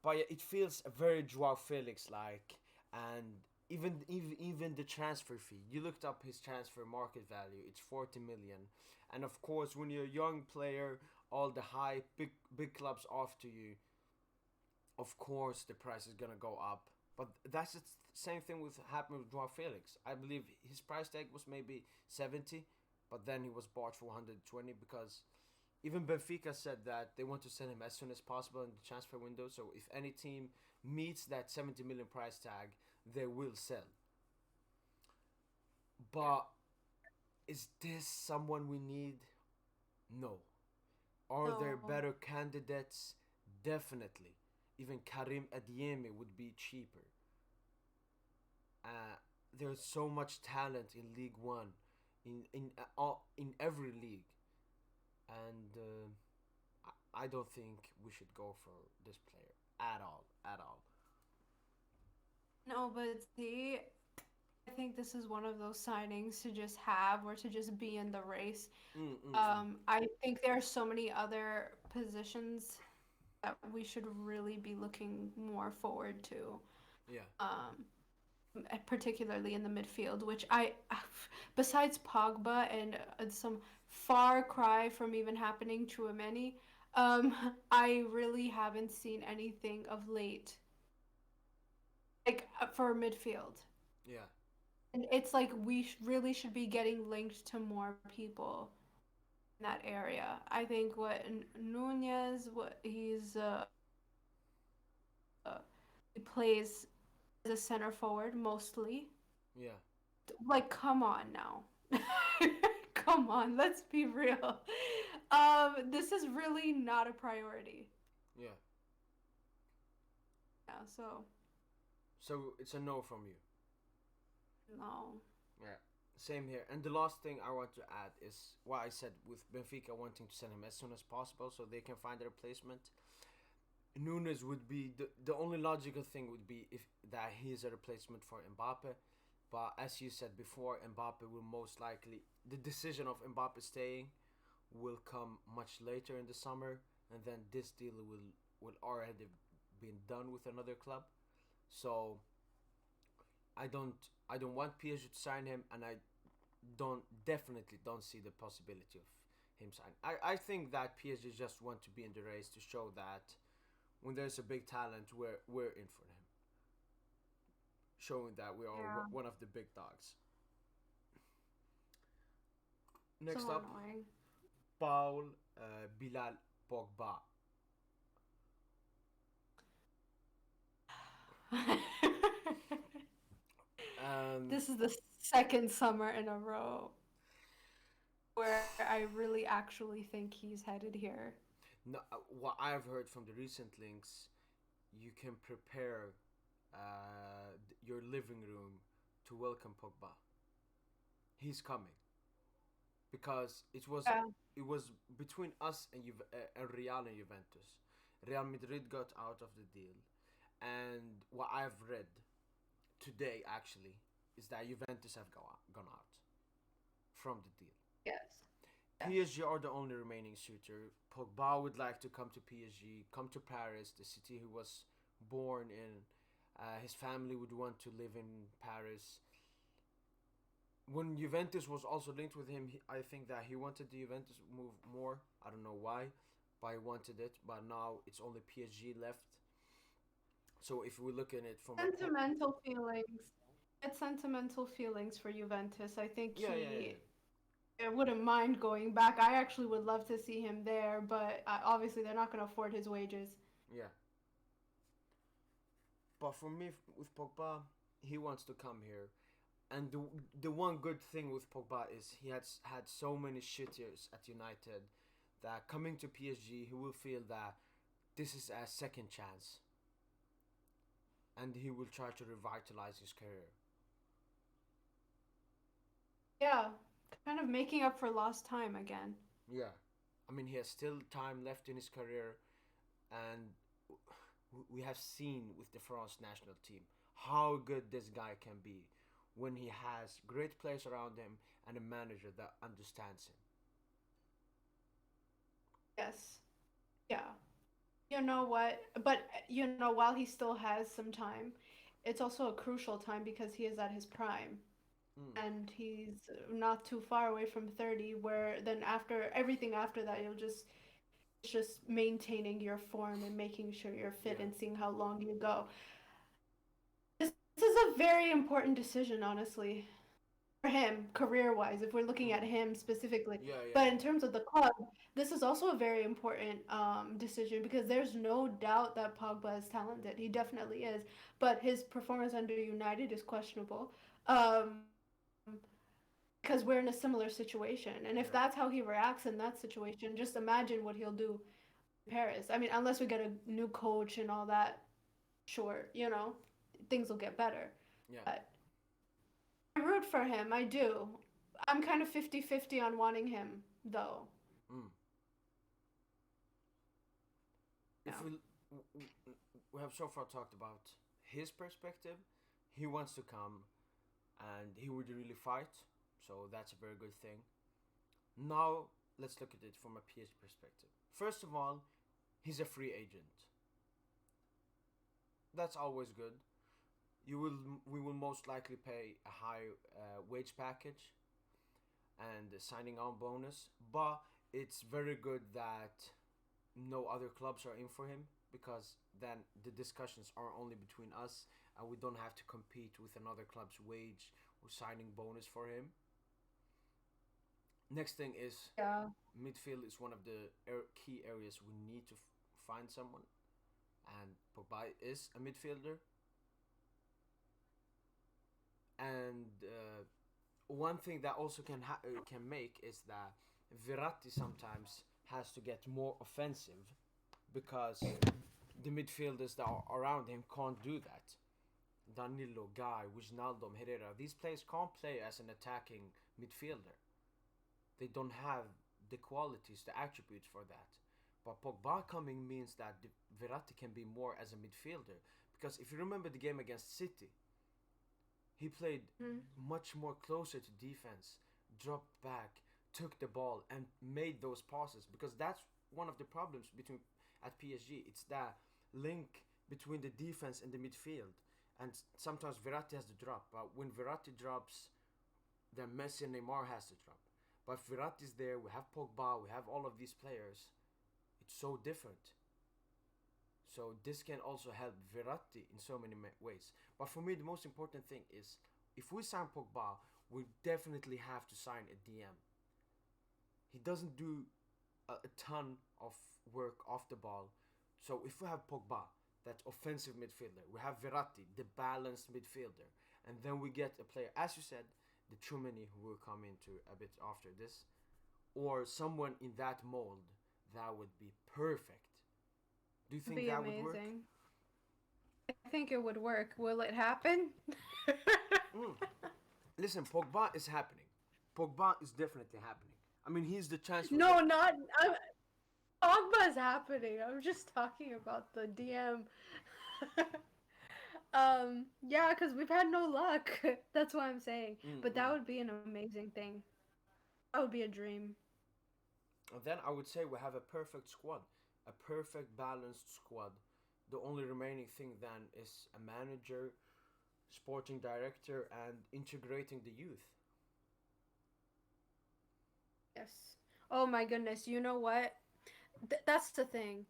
But yeah, it feels very Joao Felix like, and even the transfer fee. You looked up his transfer market value. It's 40 million, and of course, when you're a young player, all the hype, big clubs after you. Of course, the price is gonna go up. But that's the same thing with happened with Joao Felix. I believe his price tag was maybe 70, but then he was bought for 120 because even Benfica said that they want to sell him as soon as possible in the transfer window. So if any team meets that 70 million price tag, they will sell. But is this someone we need? No. Are there No. better candidates? Definitely. Even Karim Adeyemi would be cheaper. Uh, there's so much talent in League One, in every league, and I don't think we should go for this player at all, at all. No, but see, I think this is one of those signings to just have or to just be in the race. Mm. I think there are so many other positions that we should really be looking more forward to. Yeah, Um, Particularly in the midfield, which besides Pogba and some far cry from even happening to many, I really haven't seen anything of late, like for midfield. yeah, And it's like we really should be getting linked to more people in that area. I think what Nunez, what he plays as a center forward mostly. yeah, Like, come on now. Come on, let's be real. This is really not a priority. yeah. Yeah, so So it's a no from you. no. Yeah, same here. And the last thing I want to add is what I said with Benfica wanting to send him as soon as possible so they can find a replacement. Nunes would be the only logical thing would be if that he is a replacement for Mbappe. But as you said before, Mbappe will most likely the decision of Mbappe staying will come much later in the summer, and then this deal will already been done with another club. So I don't want PSG to sign him, and I don't definitely don't see the possibility of him signing. I think that PSG just want to be in the race to show that when there's a big talent, we're in for him, showing that we are Yeah. one of the big dogs. So Next up, annoying. Paul Bilal Pogba. Um, This is the second summer in a row where I really actually think he's headed here. no, what I've heard from the recent links, you can prepare your living room to welcome Pogba. He's coming because Yeah. it was between us and Real and Juventus. Real Madrid got out of the deal, and what I've read today actually is that Juventus have gone out from the deal. Yes. Yes. PSG are the only remaining suitor. Pogba would like to come to PSG, come to Paris, the city he was born in. His family would want to live in Paris. When Juventus was also linked with him, I think that he wanted the Juventus move more. I don't know why, but he wanted it. But now it's only PSG left. So if we look at it from a Sentimental feelings. It's sentimental feelings for Juventus. I think yeah, yeah, he I wouldn't mind going back. I actually would love to see him there, but obviously they're not going to afford his wages. yeah, yeah. But for me, with Pogba, he wants to come here. And the one good thing with Pogba is he has had so many shit years at United that coming to PSG, he will feel that this is a second chance, and he will try to revitalize his career. Yeah, kind of making up for lost time again. Yeah, I mean he has still time left in his career, and we have seen with the France national team how good this guy can be when he has great players around him and a manager that understands him. Yes. Yeah. You know what? But while he still has some time, it's also a crucial time because he is at his prime. Mm, And he's not too far away from 30, where then after everything after that, you'll just it's just maintaining your form and making sure you're fit yeah, and seeing how long you go. This is a very important decision, honestly, for him, career-wise, if we're looking mm, at him specifically. yeah, yeah, But in terms of the club, this is also a very important decision because there's no doubt that Pogba is talented. He definitely is, but his performance under United is questionable. Um, because we're in a similar situation. And if yeah, that's how he reacts in that situation, just imagine what he'll do in Paris. I mean, unless we get a new coach and all that, sure, things will get better. yeah, But root for him. I do. I'm kind of 50-50 on wanting him, though. Mm. No. If we have so far talked about his perspective, he wants to come, and he would really fight. So that's a very good thing. Now let's look at it from a PSG perspective. First of all, he's a free agent. That's always good. We will most likely pay a high wage package and a signing on bonus, but it's very good that no other clubs are in for him, because then the discussions are only between us and we don't have to compete with another club's wage or signing bonus for him. Next thing is, Yeah. midfield is one of the key areas we need to find someone, and Pogba is a midfielder. And one thing that also can make is that Verratti sometimes has to get more offensive, because the midfielders that are around him can't do that. Danilo, Guy, Wijnaldum, Herrera, these players can't play as an attacking midfielder. They don't have the qualities, the attributes for that. But Pogba coming means that Verratti can be more as a midfielder. Because if you remember the game against City, he played much more closer to defense, dropped back, took the ball, and made those passes. Because that's one of the problems at PSG. It's that link between the defense and the midfield. And sometimes Verratti has to drop. But when Verratti drops, then Messi and Neymar has to drop. But if Verratti's there, we have Pogba, we have all of these players. It's so different. So this can also help Verratti in so many ways. But for me, the most important thing is, if we sign Pogba, we definitely have to sign a DM. He doesn't do a ton of work off the ball. So if we have Pogba, that offensive midfielder, we have Verratti, the balanced midfielder, and then we get a player, as you said, the Tchouameni, who will come into a bit after this, or someone in that mold, that would be perfect. Do you think that would work? I think it would work. Will it happen? Listen, Pogba is happening. Pogba is definitely happening. I mean, he's the transfer. No, not Pogba is happening. I'm just talking about the DM. Yeah, because we've had no luck. That's what I'm saying. But that would be an amazing thing. That would be a dream. And then I would say we have a perfect squad, a perfect balanced squad. The only remaining thing then is a manager, sporting director, and integrating the youth. Yes. Oh my goodness. You know what? That's the thing.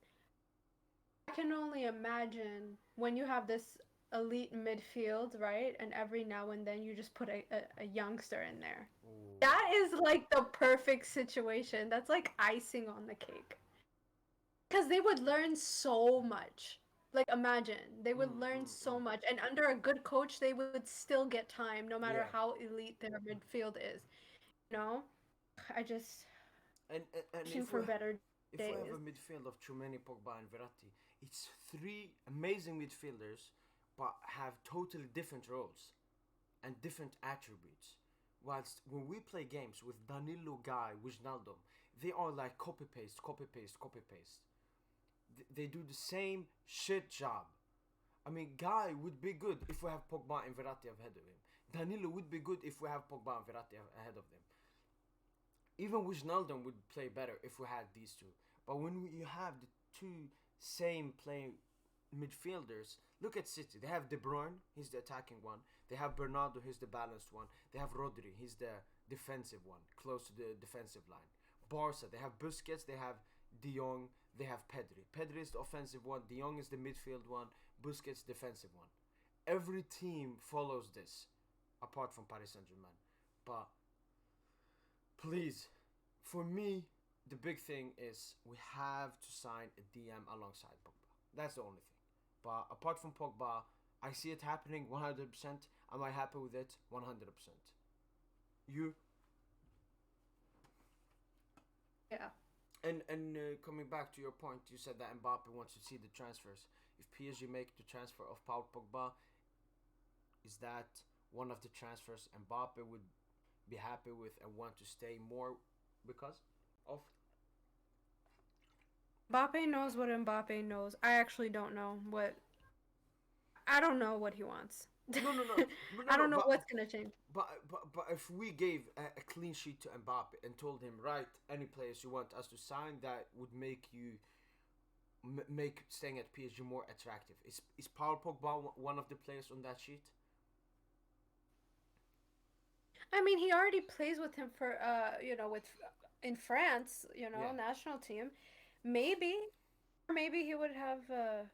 I can only imagine when you have this elite midfield, right? And every now and then you just put a youngster in there. Ooh. That is like the perfect situation. That's like icing on the cake. Because they would learn so much. Like, imagine. They would learn so much. And under a good coach, they would still get time, no matter how elite their midfield is. You know? I just... And for better days. If we have a midfield of Tchouameni, Pogba, and Verratti, it's three amazing midfielders, but have totally different roles and different attributes. Whilst when we play games with Danilo, Guy, Wijnaldum, they are like copy-paste, copy-paste, copy-paste. They do the same shit job. I mean, Guy would be good if we have Pogba and Verratti ahead of him. Danilo would be good if we have Pogba and Verratti ahead of them. Even Wijnaldum would play better if we had these two. But when you have the two same playing midfielders, look at City. They have De Bruyne, he's the attacking one. They have Bernardo, he's the balanced one. They have Rodri, he's the defensive one, close to the defensive line. Barca, they have Busquets, they have De Jong, they have Pedri. Pedri is the offensive one, De Jong is the midfield one, Busquets defensive one. Every team follows this, apart from Paris Saint-Germain. But please, for me, the big thing is we have to sign a DM alongside Pogba. That's the only thing. But apart from Pogba, I see it happening 100%. Am I happy with it? 100%. You? Yeah. And coming back to your point, you said that Mbappe wants to see the transfers. If PSG make the transfer of Paul Pogba, is that one of the transfers Mbappe would be happy with and want to stay more because of? Mbappe knows what Mbappe knows. I actually don't know what. I don't know what he wants. No, no, no, I don't know what's gonna change. but if we gave a clean sheet to Mbappe and told him, right, any players you want us to sign, that would make you make staying at PSG more attractive. Is Paul Pogba one of the players on that sheet? I mean, he already plays with him for with in France, Yeah, national team. Maybe, or maybe he would have. I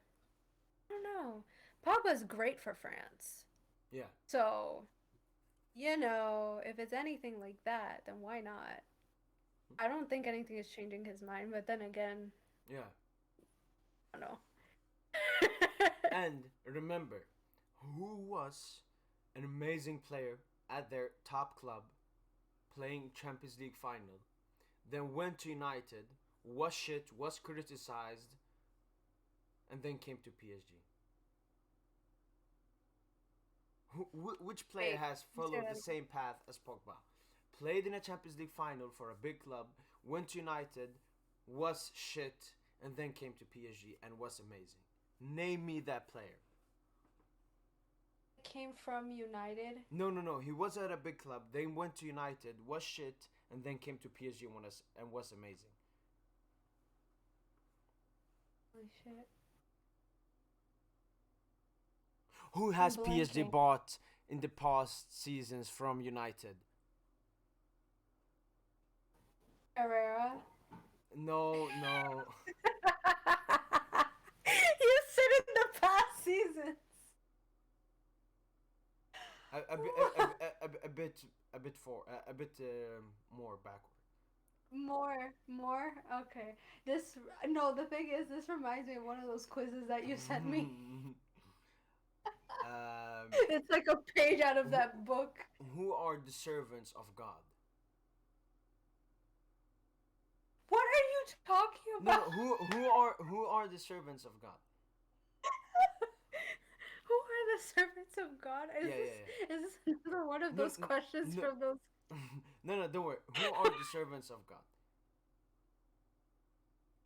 don't know. Pogba's great for France, yeah, so if it's anything like that, then why not? I don't think anything is changing his mind, but then again, yeah. I don't know. And remember, who was an amazing player at their top club, playing Champions League final, then went to United, was shit, was criticized, and then came to PSG. Which player Wait, has say followed that the again. same path as Pogba? Played in a Champions League final for a big club, went to United, was shit, and then came to PSG and was amazing. Name me that player. Came from United. No, no, no. He was at a big club, then went to United, was shit, and then came to PSG and was amazing. Holy shit. Who I'm has PSG blanking. bought in the past seasons from United? Herrera. No, no. You said in the past seasons. A bit more backward. More. Okay. This no. The thing is, this reminds me of one of those quizzes that you sent me. um, It's like a page out of who, that book. who are the servants of God? What are you talking No, about? no. Who are the servants of God? Who are the servants of God? Is Yeah, this yeah, is this another one of yeah. those questions No, from those? no, no. Don't worry. Who are the servants of God?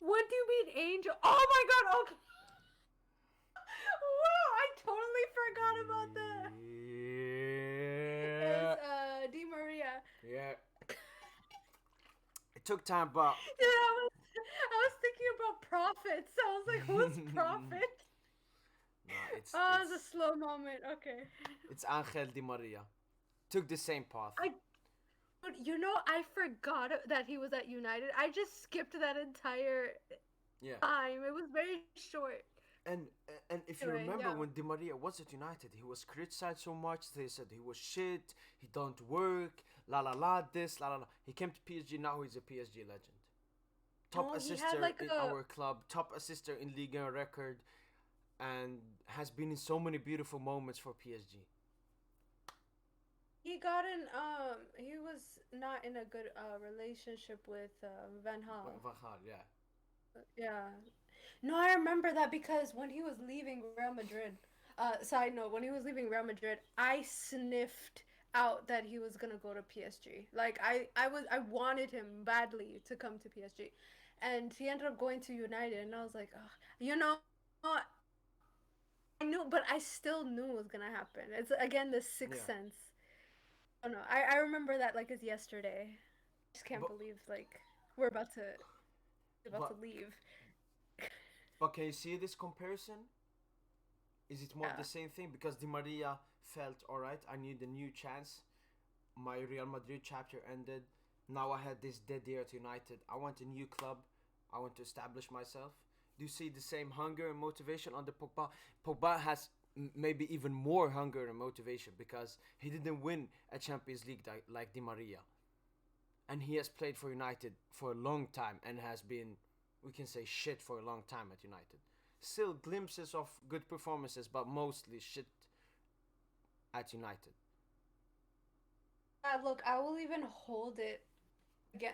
What do you mean, angel? Oh my God! Okay. Wow, I totally forgot about that. Yeah, It's Di Maria. yeah. It took time, but Dude, I was thinking about prophets. I was like, who's prophet? no, Oh, it was a slow moment. Okay. it's Angel Di Maria. Took the same path. I But I forgot that he was at United. I just skipped that entire Yeah, time. It was very short. and and if you Anyway, remember yeah. when Di Maria was at United, he was criticized so much. They said he was shit. He don't work. La la la. This la la la. He came to PSG. Now he's a PSG legend. Top No, he had assister like in a our club. Top assister in Liga record, and has been in so many beautiful moments for PSG. he got in he was not in a good relationship with Van Hal. Van Gaal, yeah. Yeah. No, I remember that because when he was leaving Real Madrid, side note, when he was leaving Real Madrid, I sniffed out that he was gonna go to PSG. Like I wanted him badly to come to PSG, and he ended up going to United, and I was like, oh, I knew, but I still knew it was gonna happen. It's again the sixth Yeah, sense. Oh no, I remember that like as yesterday. I just can't but believe like we're about to but leave. but can you see this comparison? Is it more of Yeah. the same thing? Because Di Maria felt, all right, I need a new chance. My Real Madrid chapter ended. Now I had this dead year at United. I want a new club. I want to establish myself. Do you see the same hunger and motivation on the Pogba? Pogba has maybe even more hunger and motivation because he didn't win a Champions League like Di Maria. And he has played for United for a long time and has been, we can say, shit for a long time at United. Still glimpses of good performances, but mostly shit at United. Look, I will even hold it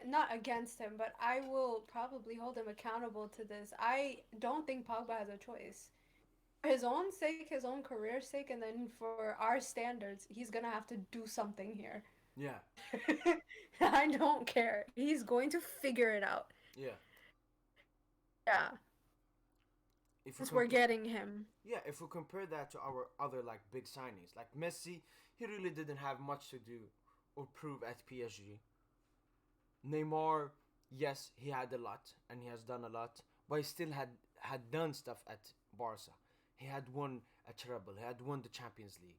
not against him, but I will probably hold him accountable to this. I don't think Pogba has a choice. For his own sake, his own career's sake, and then for our standards, he's gonna have to do something here. Yeah. I don't care. He's going to figure it out. Yeah. Yeah. If we Since we're getting him. Yeah, if we compare that to our other like big signings, like Messi, he really didn't have much to do or prove at PSG. Neymar, yes, he had a lot and he has done a lot, but he still had done stuff at Barca. He had won a treble. He had won the Champions League.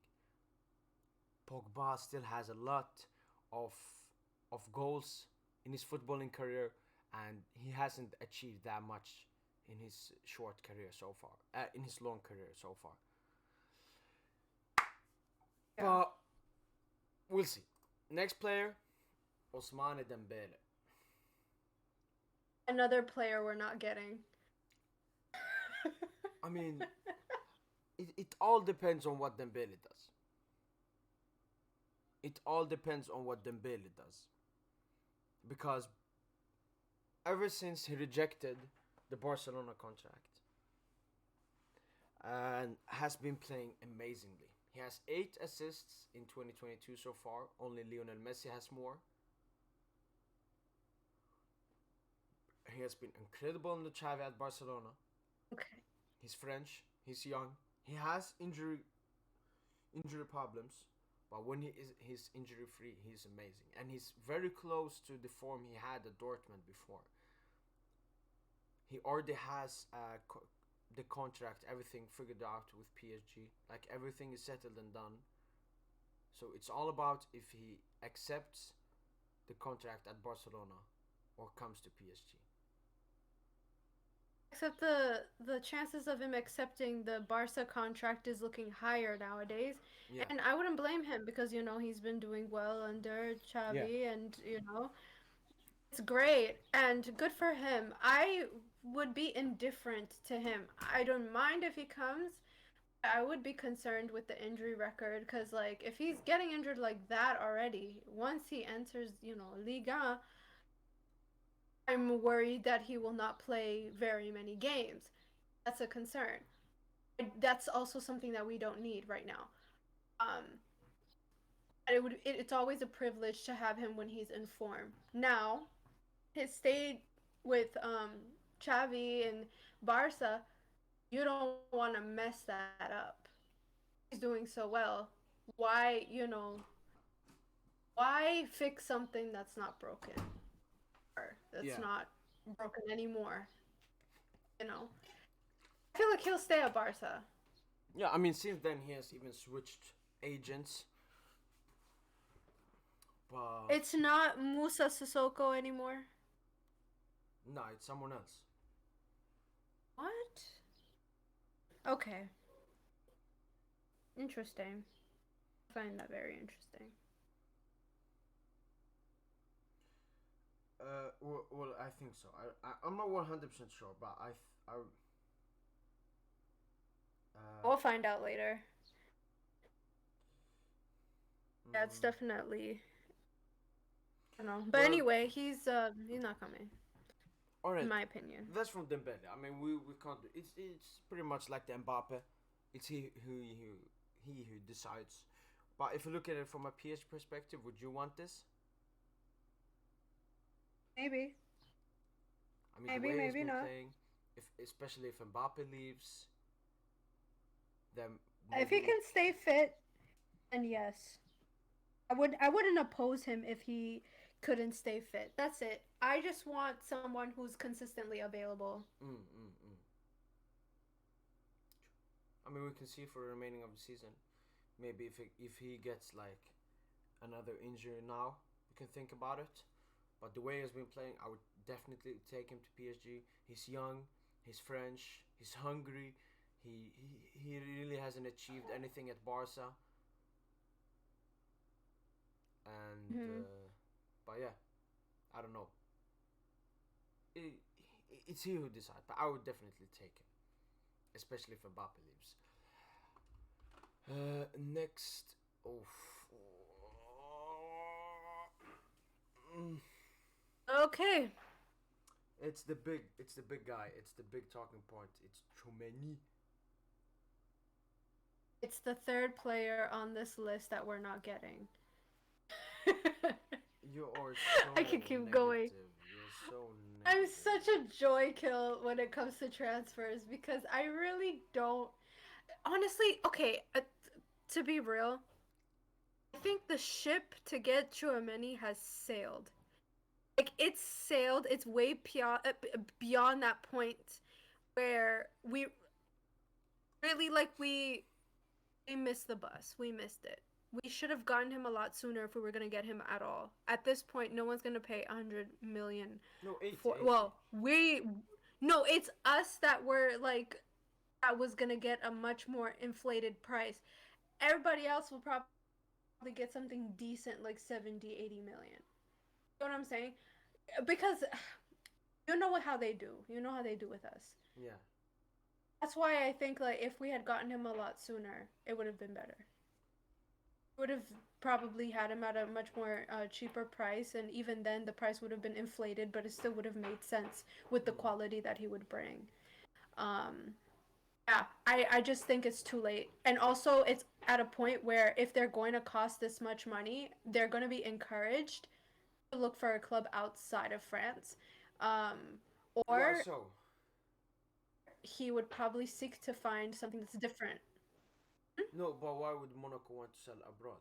Pogba still has a lot of goals in his footballing career, and he hasn't achieved that much in his short career so far. In his long career so far. Yeah. But we'll see. Next player, Ousmane Dembele. Another player we're not getting. I mean, it all depends on what Dembele does. It all depends on what Dembele does. Because ever since he rejected the Barcelona contract and has been playing amazingly. He has 8 assists in 2022 so far. Only Lionel Messi has more. He has been incredible in the Xavi at Barcelona. Okay. He's French. He's young. He has injury problems, but when he's injury free, he's amazing, and he's very close to the form he had at Dortmund before. He already has the contract, everything figured out with PSG. Like everything is settled and done. So it's all about if he accepts the contract at Barcelona or comes to PSG. Except the chances of him accepting the Barca contract is looking higher nowadays. Yeah. And I wouldn't blame him because, you know, he's been doing well under Xavi and, you know, it's great and good for him. I would be indifferent to him. I don't mind if he comes. I would be concerned with the injury record because, like, if he's getting injured like that already, once he enters, you know, Liga, I'm worried that he will not play very many games. That's a concern. That's also something that we don't need right now. It's always a privilege to have him when he's in form. Now, his stay with Xavi and Barca, you don't want to mess that up. He's doing so well. Why, you know, why fix something that's not broken? Or that's not broken anymore? You know? I feel like he'll stay at Barca. Yeah, I mean, since then he has even switched agents. But it's not Musa Sissoko anymore? No, it's someone else. What? Okay. Interesting. I find that very interesting. Well, I think so. I'm not 100% sure, but we'll find out later. Yeah, it's definitely. I don't know, but well, anyway, he's not coming. All right. In my opinion. That's from Dembele. I mean, we can't. It's pretty much like the Mbappe. It's he who decides. But if you look at it from a PSG perspective, would you want this? Maybe. I mean, the way he's been playing, especially if Mbappe leaves, then if he can stay fit, then yes, I wouldn't oppose him if he couldn't stay fit. That's it. I just want someone who's consistently available. I mean, we can see for the remaining of the season. Maybe if he gets like another injury now, we can think about it. But the way he's been playing, I would definitely take him to PSG. He's young, he's French, he's hungry. He really hasn't achieved anything at Barca. And but yeah, I don't know. It's he who decides, but I would definitely take him, especially if Mbappe leaves. Next, Okay. It's the big guy. It's the big talking point. It's Tchouameni. it's the third player on this list that we're not getting. You are so I can keep negative. going. You're so I'm negative. such a joy kill when it comes to transfers because I really don't. Honestly, okay, to be real, I think the ship to get Chouameni has sailed. Like it's sailed. It's way beyond that point where we really we missed the bus. We missed it. We should have gotten him a lot sooner if we were gonna get him at all. At this point, no one's gonna pay 100 million No, 80, for. 80. Well, we no, it's us that were like that was gonna get a much more inflated price. Everybody else will probably get something decent like 70, 80 million. You know what I'm saying? Because you know how they do. You know how they do with us. Yeah. That's why I think like if we had gotten him a lot sooner, it would have been better. Would have probably had him at a much more cheaper price, and even then the price would have been inflated, but it still would have made sense with the Mm. quality that he would bring. Um, yeah, I just think it's too late, and also it's at a point where if they're going to cost this much money, they're going to be encouraged to look for a club outside of France, um, Why or so? he would probably seek to find something that's different. No, but why would Monaco want to sell abroad?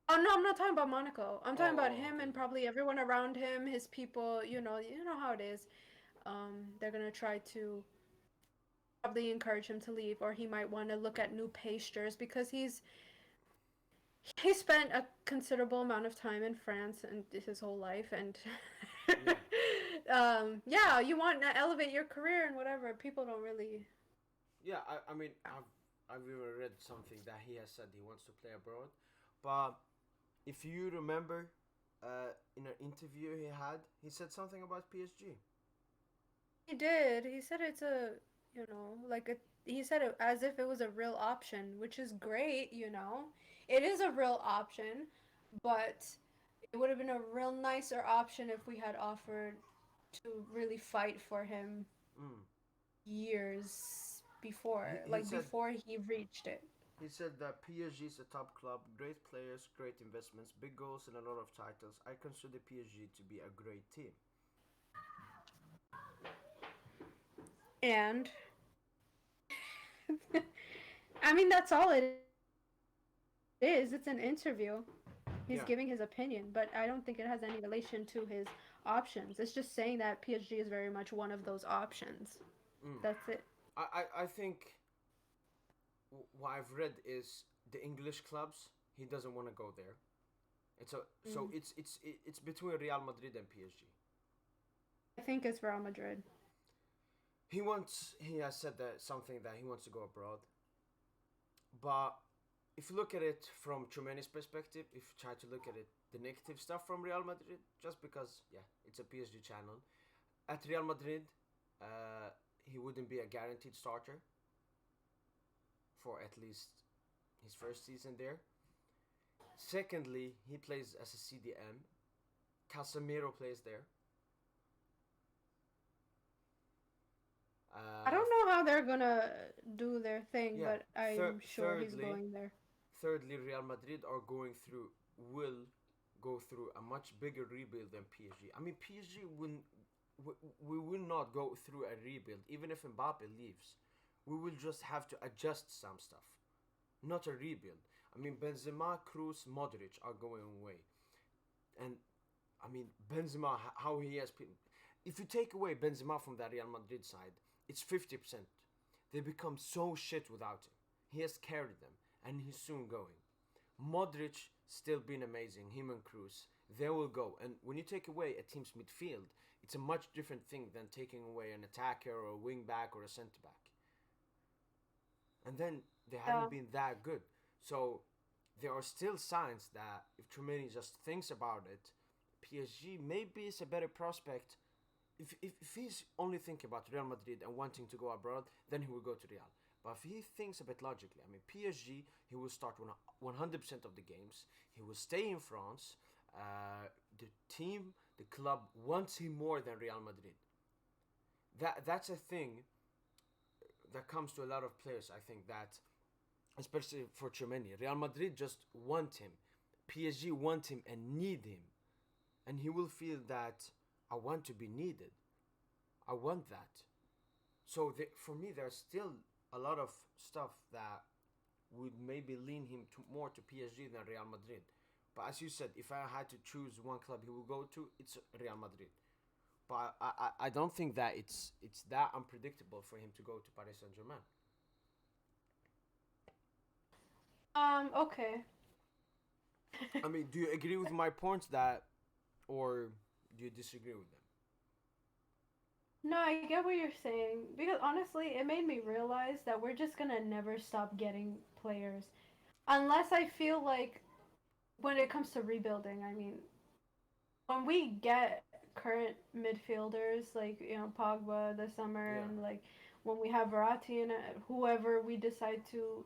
Oh no, I'm not talking about Monaco. I'm talking about Oh, him okay. and probably everyone around him, his people. You know how it is. They're gonna try to probably encourage him to leave, or he might want to look at new pastures because he spent a considerable amount of time in France and his whole life, and Yeah. yeah, you want to elevate your career and whatever. People don't really. Yeah, I mean, I've even read something that he has said he wants to play abroad. But if you remember, in an interview he said something about PSG. He did. He said it's a, like he said it as if it was a real option, which is great, you know. It is a real option, but it would have been a real nicer option if we had offered to really fight for him Mm. years before, He like said before he reached it. he said that PSG is a top club, great players, great investments, big goals, and a lot of titles. I consider PSG to be a great team. And I mean that's all it is. It's an interview. He's Yeah. giving his opinion, but I don't think it has any relation to his options. It's just saying that PSG is very much one of those options. Mm. That's it. I think what I've read is the English clubs. He doesn't want to go there. So Mm. it's between Real Madrid and PSG. I think it's Real Madrid. He has said that something that he wants to go abroad. But if you look at it from Chouameni's perspective, if you try to look at it the negative stuff from Real Madrid, just because it's a PSG channel. At Real Madrid, he wouldn't be a guaranteed starter for at least his first season there. Secondly, he plays as a CDM. Casemiro plays there. I don't know how they're gonna do their thing, Yeah. but I'm sure he's Thirdly, going there. Real Madrid will go through a much bigger rebuild than PSG. I mean, PSG we will not go through a rebuild even if Mbappe leaves. We will just have to adjust some stuff, not a rebuild. I mean, Benzema, Kroos, Modric are going away, and I mean Benzema, how he has been. If you take away Benzema from that Real Madrid side, it's 50%. They become so shit without him. He has carried them, and he's soon going. Modric still been amazing. Him and Kroos, they will go. And when you take away a team's midfield, it's a much different thing than taking away an attacker or a wing back or a centre back. And then they Yeah. haven't been that good. So there are still signs that if Tremaine just thinks about it, PSG maybe is a better prospect. If he's only thinking about Real Madrid and wanting to go abroad, then he will go to Real. But if he thinks a bit logically, I mean, PSG, he will start 100% of the games. He will stay in France. The team, the club wants him more than Real Madrid. That's a thing that comes to a lot of players. I think that, especially for Tchouameni, Real Madrid just want him, PSG want him and need him, and he will feel that I want to be needed. I want that. So for me, there's still a lot of stuff that would maybe lean him more to PSG than Real Madrid. But as you said, if I had to choose one club he will go to, it's Real Madrid. But I don't think that it's that unpredictable for him to go to Paris Saint-Germain. Okay. I mean, do you agree with my points or do you disagree with them? No, I get what you're saying. Because honestly, it made me realize that we're just gonna never stop getting players. Unless I feel like when it comes to rebuilding, I mean, when we get current midfielders like Pogba this summer, Yeah. and like when we have Verratti and whoever we decide to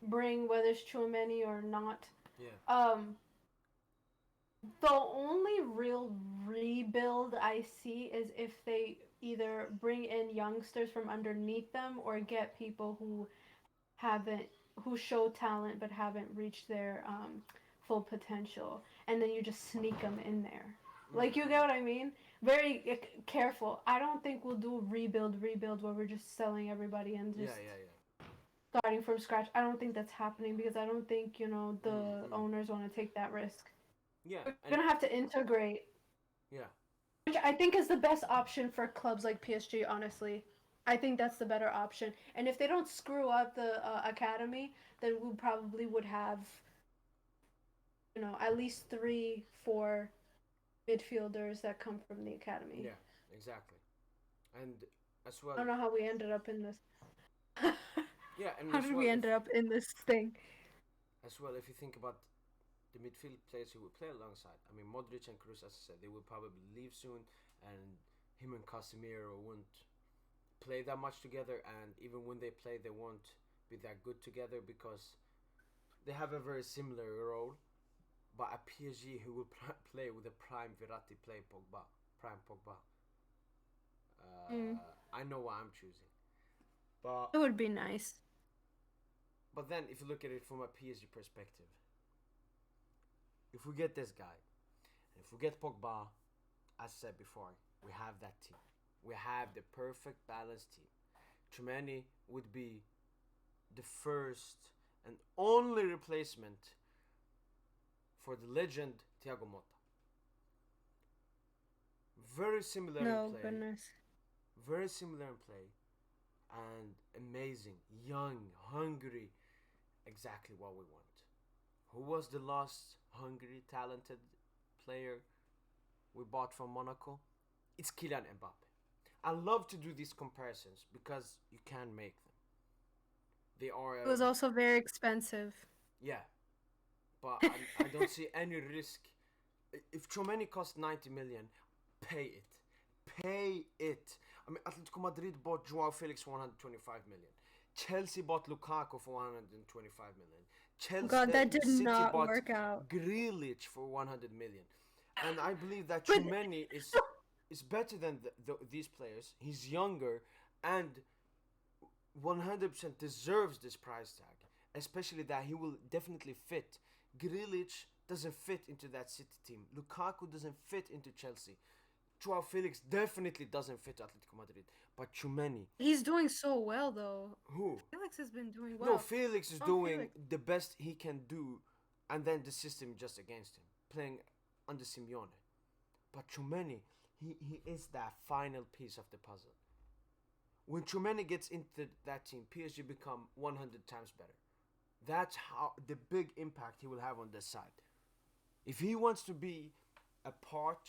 bring, whether it's Tchouameni or not, Yeah. the only real rebuild I see is if they either bring in youngsters from underneath them or get people haven't who show talent but haven't reached their full potential, and then you just sneak them in there. Like, you get what I mean? Very careful. I don't think we'll do rebuild where we're just selling everybody and just starting from scratch. I don't think that's happening because I don't think the owners want to take that risk. Yeah. We're gonna have to integrate. Yeah. Which I think is the best option for clubs like PSG, honestly. I think that's the better option. And if they don't screw up the academy, then we probably would have, at least 3-4 midfielders that come from the academy. Yeah, exactly. And as well, I don't know how we ended up in this. yeah, and How did we end up in this thing? As well, if you think about the midfield players who will play alongside, I mean, Modric and Kroos, as I said, they will probably leave soon, and him and Casemiro won't play that much together, and even when they play, they won't be that good together because they have a very similar role. But at PSG, who will play with a prime Verratti, prime Pogba. I know what I'm choosing, but it would be nice. But then, if you look at it from a PSG perspective, if we get this guy, and if we get Pogba, as I said before, we have that team. We have the perfect balanced team. Tchouameni would be the first and only replacement for the legend Thiago Motta. Very similar in play. Goodness. Very similar in play. And amazing, young, hungry, exactly what we want. Who was the last hungry, talented player we bought from Monaco? It's Kylian Mbappe. I love to do these comparisons because you can make them. They are. It was also very expensive. Yeah, but I don't see any risk. If Tchouameni cost 90 million, pay it. Pay it. I mean, Atletico Madrid bought Joao Felix for 125 million. Chelsea bought Lukaku for 125 million. Chelsea, God, that did City not bought work out. Grealish for 100 million. And I believe that Tchouameni is better than these players. He's younger and 100% deserves this price tag. Especially that he will definitely fit. Grealish doesn't fit into that City team. Lukaku doesn't fit into Chelsea. Joao Felix definitely doesn't fit Atletico Madrid. But Tchouameni... He's doing so well, though. Who? Felix has been doing well. No, Felix is doing the best he can do, and then the system just against him. Playing under Simeone. But Tchouameni, he is that final piece of the puzzle. When Tchouameni gets into that team, PSG become 100 times better. That's how the big impact he will have on this side. If he wants to be a part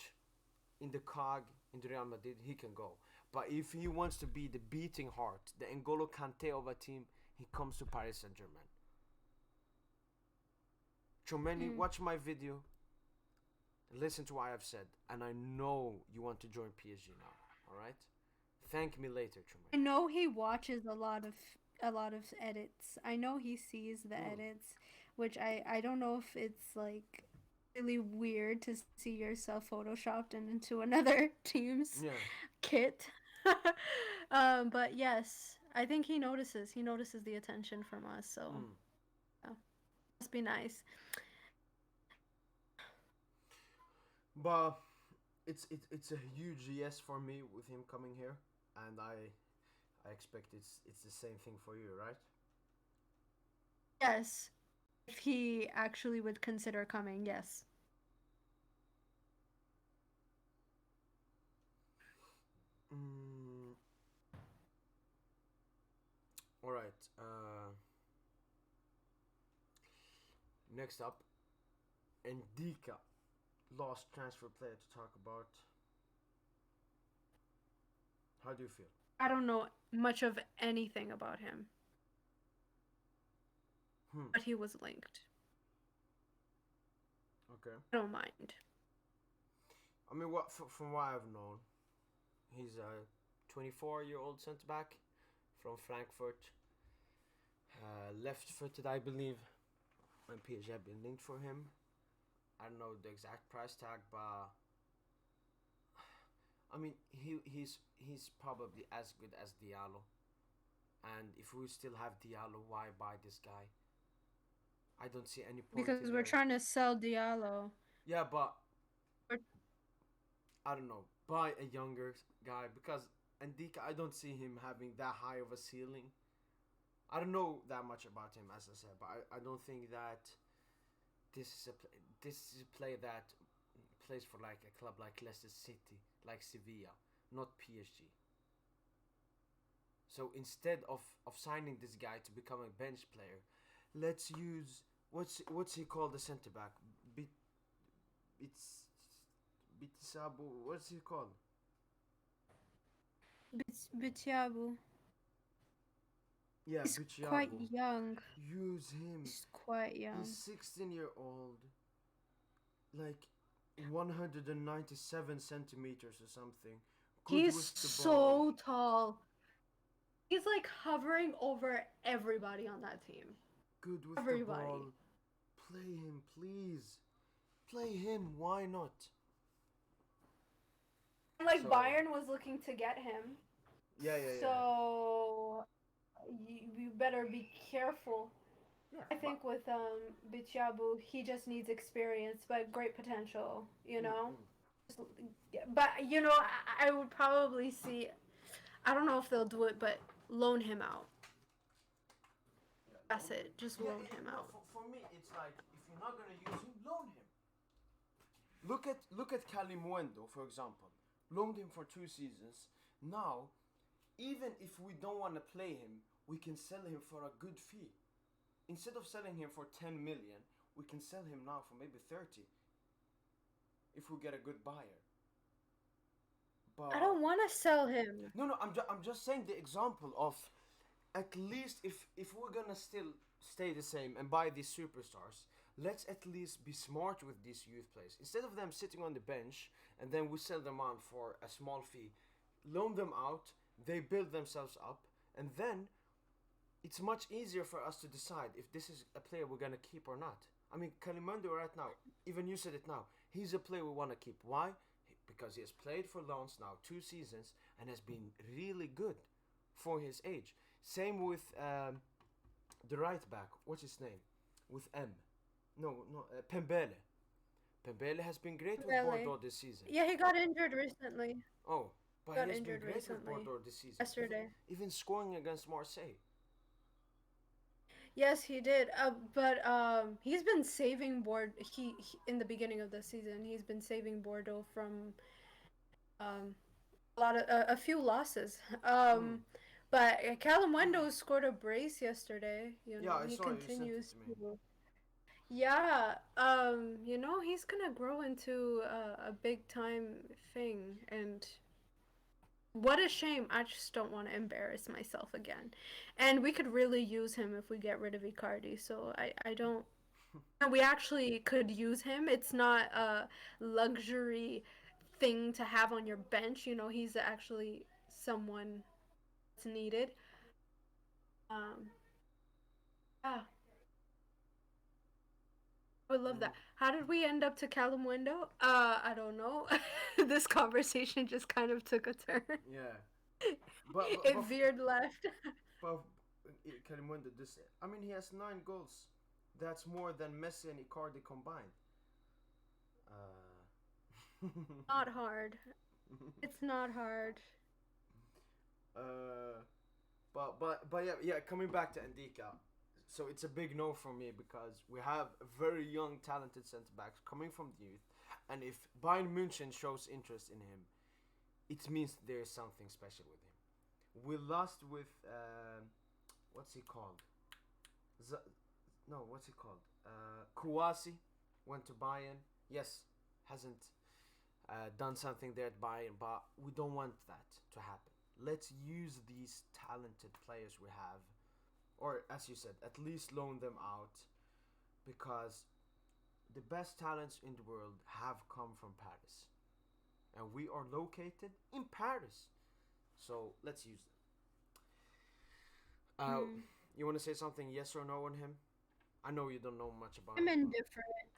in the cog in the Real Madrid, he can go. But if he wants to be the beating heart, the N'Golo Kante of a team, he comes to Paris Saint-Germain. Tchouameni, watch my video, listen to what I have said, and I know you want to join PSG now. All right? Thank me later, Tchouameni. I know he watches a lot of edits. I know he sees the edits, which I don't know if it's like really weird to see yourself photoshopped into another team's kit. But yes, I think he notices. He notices the attention from us, so yeah. Must be nice. But it's a huge yes for me with him coming here, and I expect it's the same thing for you, right? Yes. If he actually would consider coming, yes. Mm, all right. Next up, Ndika, lost transfer player to talk about. How do you feel? I don't know much of anything about him, but he was linked. Okay. I don't mind. I mean, from what I've known, he's a 24-year-old centre back from Frankfurt. Left-footed, I believe. And PSG have been linked for him. I don't know the exact price tag, but I mean, he's probably as good as Diallo. And if we still have Diallo, why buy this guy? I don't see any point Because in we're there. trying to sell Diallo. Yeah, but We're... I don't know. Buy a younger guy because Ndika, I don't see him having that high of a ceiling. I don't know that much about him, as I said, but I don't think that this is a player that plays for like a club like Leicester City, like Sevilla, not PSG. So instead of signing this guy to become a bench player, let's use what's he called, the centre back? It's Bitisabu. What's he called? Bitiabu. Yeah, He's Bitiabu. quite young. Use him. He's quite young. He's 16-year-old, like 197 centimeters or something. Good he's so tall. He's like hovering over everybody on that team. Good with everybody. The ball. Play him, please. Play him. Why not? Like so, Bayern was looking to get him. Yeah. So you better be careful. Yeah, I think with Bichabu, he just needs experience, but great potential, you know? But, you know, I would probably see, I don't know if they'll do it, but loan him out. That's it. Just loan him out. For me, it's like, if you're not going to use him, loan him. Look at Kalimuendo, for example. Loaned him for 2 seasons. Now, even if we don't want to play him, we can sell him for a good fee. Instead of selling him for 10 million, we can sell him now for maybe 30. If we get a good buyer. But I don't want to sell him. No, I'm just saying the example of, at least if we're gonna still stay the same and buy these superstars, let's at least be smart with these youth players. Instead of them sitting on the bench and then we sell them on for a small fee, loan them out, they build themselves up, and then it's much easier for us to decide if this is a player we're gonna keep or not. I mean, Kalimundo right now, even you said it now, he's a player we want to keep. Why? Because he has played for Lens now 2 seasons and has been really good for his age. Same with the right back. What's his name? With M. Pembele. Pembele has been great with Bordeaux this season. Yeah, he got injured recently. Oh, but he has been great with Bordeaux this season. Yesterday. Even scoring against Marseille. Yes, he did. But he's been saving He in the beginning of the season, he's been saving Bordeaux from a few losses. But Kalimuendo scored a brace yesterday. You know, yeah, he continues to. Yeah, you know, he's gonna grow into a big time thing, and what a shame. I just don't want to embarrass myself again. And we could really use him if we get rid of Icardi, so I don't. We actually could use him. It's not a luxury thing to have on your bench. You know, he's actually someone that's needed. Yeah. I would love that. How did we end up to Kalimuendo? I don't know. This conversation just kind of took a turn. Yeah. but It veered left. but Kalimundo, this, I mean, he has 9 goals. That's more than Messi and Icardi combined. Not hard. It's not hard. uh, but yeah. Coming back to Ndika, so it's a big no for me because we have very young, talented centre backs coming from the youth, and if Bayern München shows interest in him, it means there's something special with him. We lost with what's he called? Z- no, what's he called? Kouassi went to Bayern. Yes, hasn't done something there at Bayern, but we don't want that to happen. Let's use these talented players we have, or as you said, at least loan them out, because the best talents in the world have come from Paris, and we are located in Paris. So let's use them. Hmm. You want to say something, yes or no, on him? I know you don't know much about I'm him, but indifferent.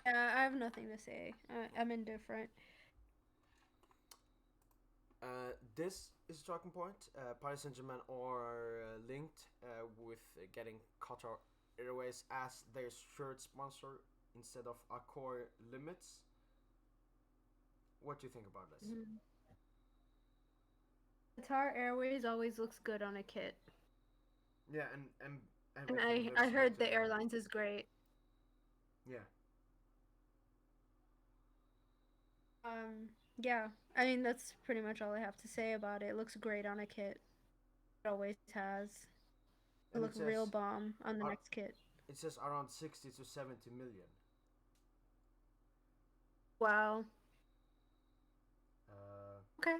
Yeah, I have nothing to say. I'm indifferent. this is a talking point. Paris Saint-Germain are linked with getting Qatar Airways as their shirt sponsor instead of Accor Limits. What do you think about this? Mhm. Qatar Airways always looks good on a kit, Yeah, and and everything I looks heard better the there. airlines is great. Yeah, Yeah. I mean that's pretty much all I have to say about it. It looks great on a kit. It always has. It and look real bomb on the next kit. it says around 60 to 70 million. Wow. Uh, Okay.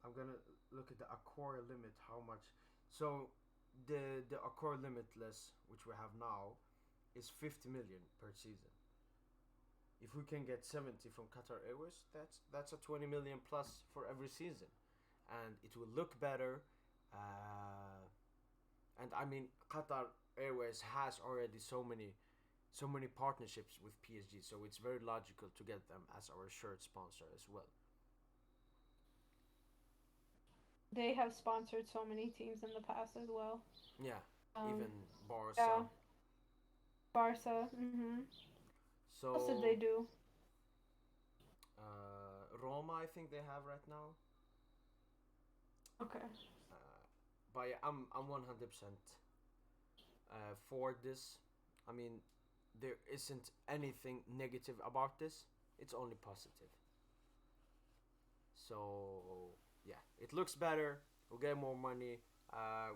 I'm gonna look at the Accor limit. How much? So the Accor limitless, which we have now, is 50 million per season. If we can get 70 from Qatar Airways, that's a 20 million plus for every season, and it will look better. Uh, and I mean, Qatar Airways has already so many partnerships with PSG, so it's very logical to get them as our shirt sponsor as well. They have sponsored so many teams in the past as well. Yeah, Um, even Barca. yeah, Barca. What else did they So do? Roma, I think they have right now. Okay. Uh, but yeah, I'm 100% for this. I mean, there isn't anything negative about this. It's only positive. So yeah, it looks better. We'll get more money.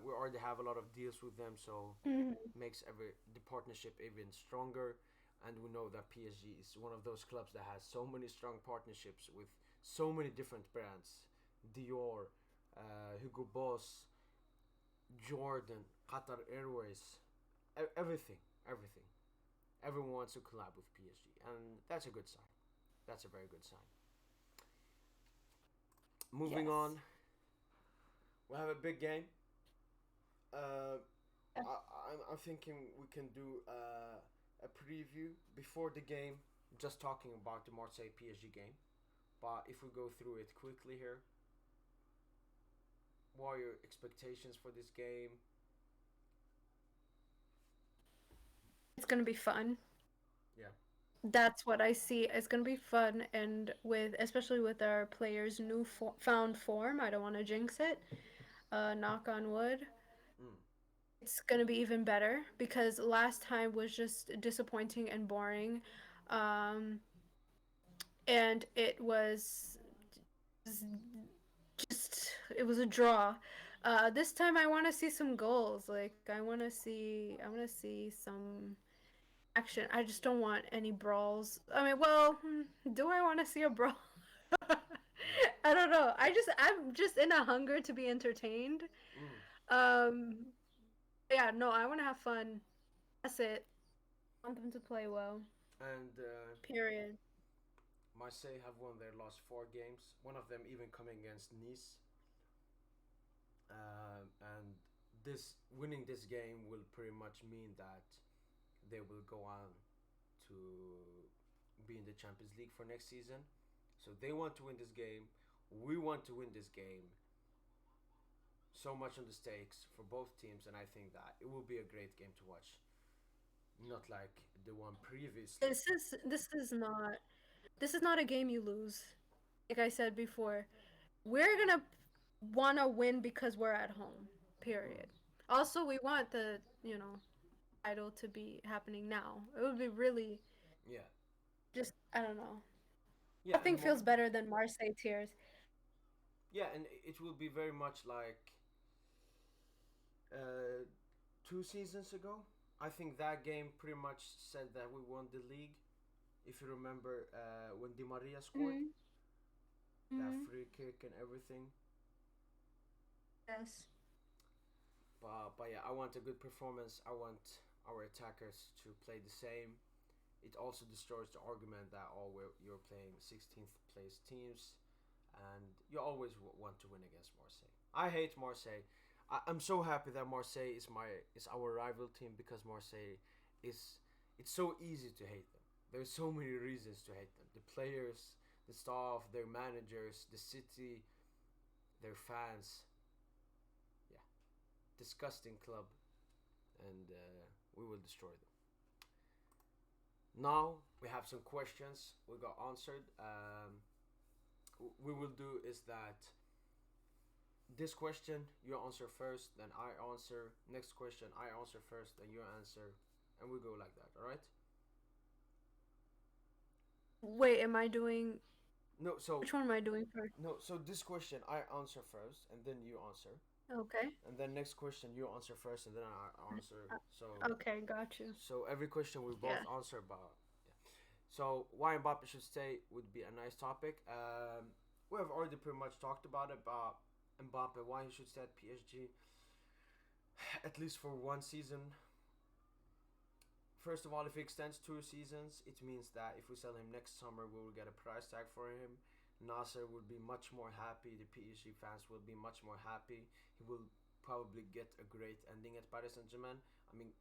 We already have a lot of deals with them, so Hmm. makes every the partnership even stronger. And we know that PSG is one of those clubs that has so many strong partnerships with so many different brands: Dior, Hugo Boss, Jordan, Qatar Airways, everything, everything. Everyone wants to collab with PSG, and that's a good sign. That's a very good sign. Moving Yes. on, we have a big game. Uh, Yeah. I'm thinking we can do a preview before the game, just talking about the Marseille PSG game. But if we go through it quickly here, what are your expectations for this game? It's gonna be fun. Yeah. That's what I see. It's gonna be fun, and with especially with our players' new found form. I don't want to jinx it. Knock on wood. Mm. It's gonna be even better because last time was just disappointing and boring, um, and it was just it was a draw. This time I want to see some goals. Like I want to see some action. I just don't want any brawls. I mean, well, do I want to see a brawl? Yeah. I don't know. I'm just in a hunger to be entertained. Mm. Um, yeah, no, I want to have fun. That's it. I want them to play well. And Period. Marseille have won their last 4 games. One of them even coming against Nice. And this winning this game will pretty much mean that they will go on to be in the Champions League for next season. So they want to win this game. We want to win this game. So much on the stakes for both teams, and I think that it will be a great game to watch. Not like the one previously. This is not a game you lose. Like I said before, we're gonna want to win because we're at home. Mm. Period. Also, we want the title to be happening now. It would be really Yeah, just I don't know. yeah, Nothing feels better than Marseille tears. yeah, and it will be very much like uh, 2 seasons ago. I think that game pretty much said that we won the league. If you remember when Di Maria scored Hmm. that Hmm. free kick and everything. Yes. But yeah, I want a good performance. I want our attackers to play the same. It also destroys the argument that you're playing 16th place teams, and you always want to win against Marseille. I hate Marseille. I'm so happy that Marseille is our rival team because Marseille is it's so easy to hate them. There's so many reasons to hate them. The players, the staff, their managers, the city, their fans. Yeah, disgusting club, and we will destroy them. Now we have some questions we got answered. We will do is that this question you answer first, then I answer. Next question I answer first, then you answer, and we go like that. All right? Wait, am I doing? No, so Which one am I doing first? no, so this question I answer first, and then you answer, Okay. and then next question you answer first, and then I answer. Okay, got you. So every question we both Yeah. answer about. Yeah. So why Mbappe should stay would be a nice topic. We have already pretty much talked about it, about Mbappe, why he should stay at PSG at least for 1 season. First of all, if he extends 2 seasons, it means that if we sell him next summer, we will get a price tag for him. Nasser would be much more happy. The PSG fans will be much more happy. He will probably get a great ending at Paris Saint-Germain. I mean,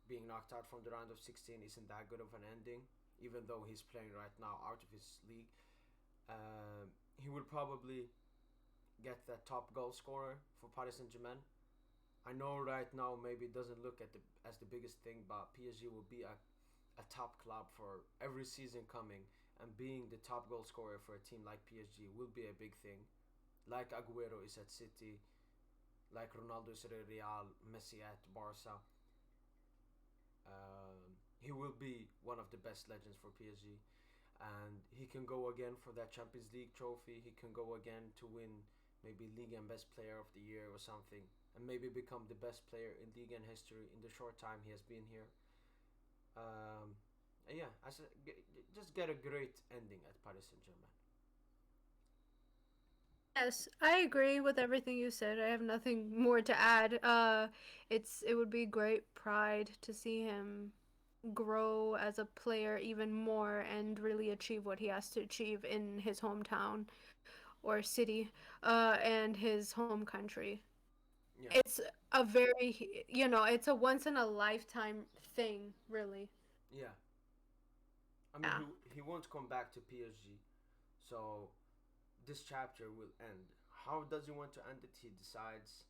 being knocked out from the round of 16 isn't that good of an ending, even though he's playing right now out of his league. He will probably get that top goal scorer for Paris Saint Germain. I know right now maybe it doesn't look at as the biggest thing, but PSG will be a top club for every season coming, and being the top goal scorer for a team like PSG will be a big thing. Like Aguero is at City, like Ronaldo is at Real, Messi at Barca. He will be one of the best legends for PSG, and he can go again for that Champions League trophy. He can go again to win maybe League and Best Player of the Year or something, and maybe become the best player in League and history in the short time he has been here. Um, yeah, just get a great ending at Paris Saint Germain. Yes, I agree with everything you said. I have nothing more to add. It would be great pride to see him grow as a player even more and really achieve what he has to achieve in his hometown or city, and his home country. Yeah, It's a very, it's a once in a lifetime thing, really. yeah. I mean, Yeah. he won't come back to PSG, so this chapter will end. How does he want to end it? He decides,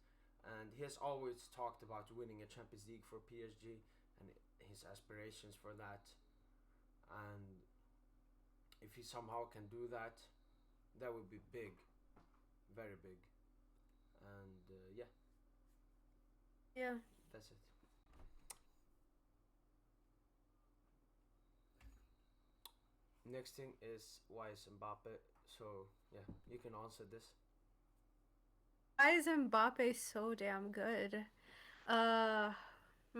and he has always talked about winning a Champions League for PSG and his aspirations for that. And if he somehow can do that, that would be big, very big. And yeah, Yeah. that's it. Next thing is why is Mbappe? So yeah, you can answer this. Why is Mbappe so damn good? Uh,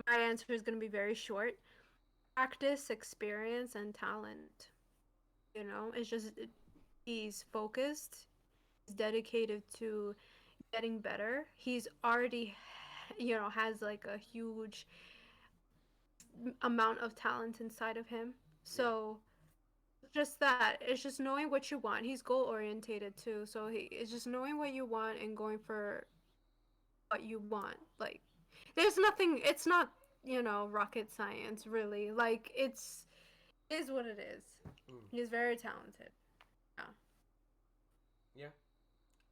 my answer is going to be very short. Practice, experience, and talent. It's just he's focused, he's dedicated to getting better. He's already, has like a huge amount of talent inside of him. Yeah, So just that, it's just knowing what you want. He's goal orientated too, so it's just knowing what you want and going for what you want. Like, there's nothing. It's not rocket science really. Like is what it is. mm. He's very talented. Yeah. Yeah.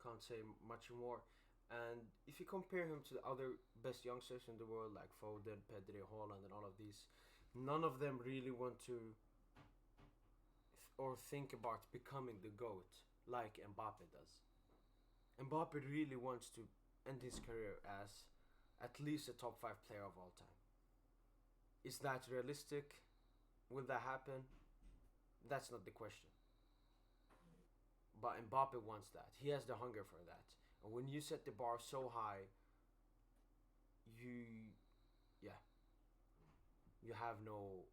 can't say much more. And if you compare him to the other best youngsters in the world, like Foden, Pedri, Holland, and all of these, none of them really want to or think about becoming the GOAT like Mbappe does. Mbappe really wants to end his career as at least a top 5 player of all time. Is that realistic? Will that happen? That's not the question. But Mbappe wants that. He has the hunger for that. And when you set the bar so high, you, yeah, you have no.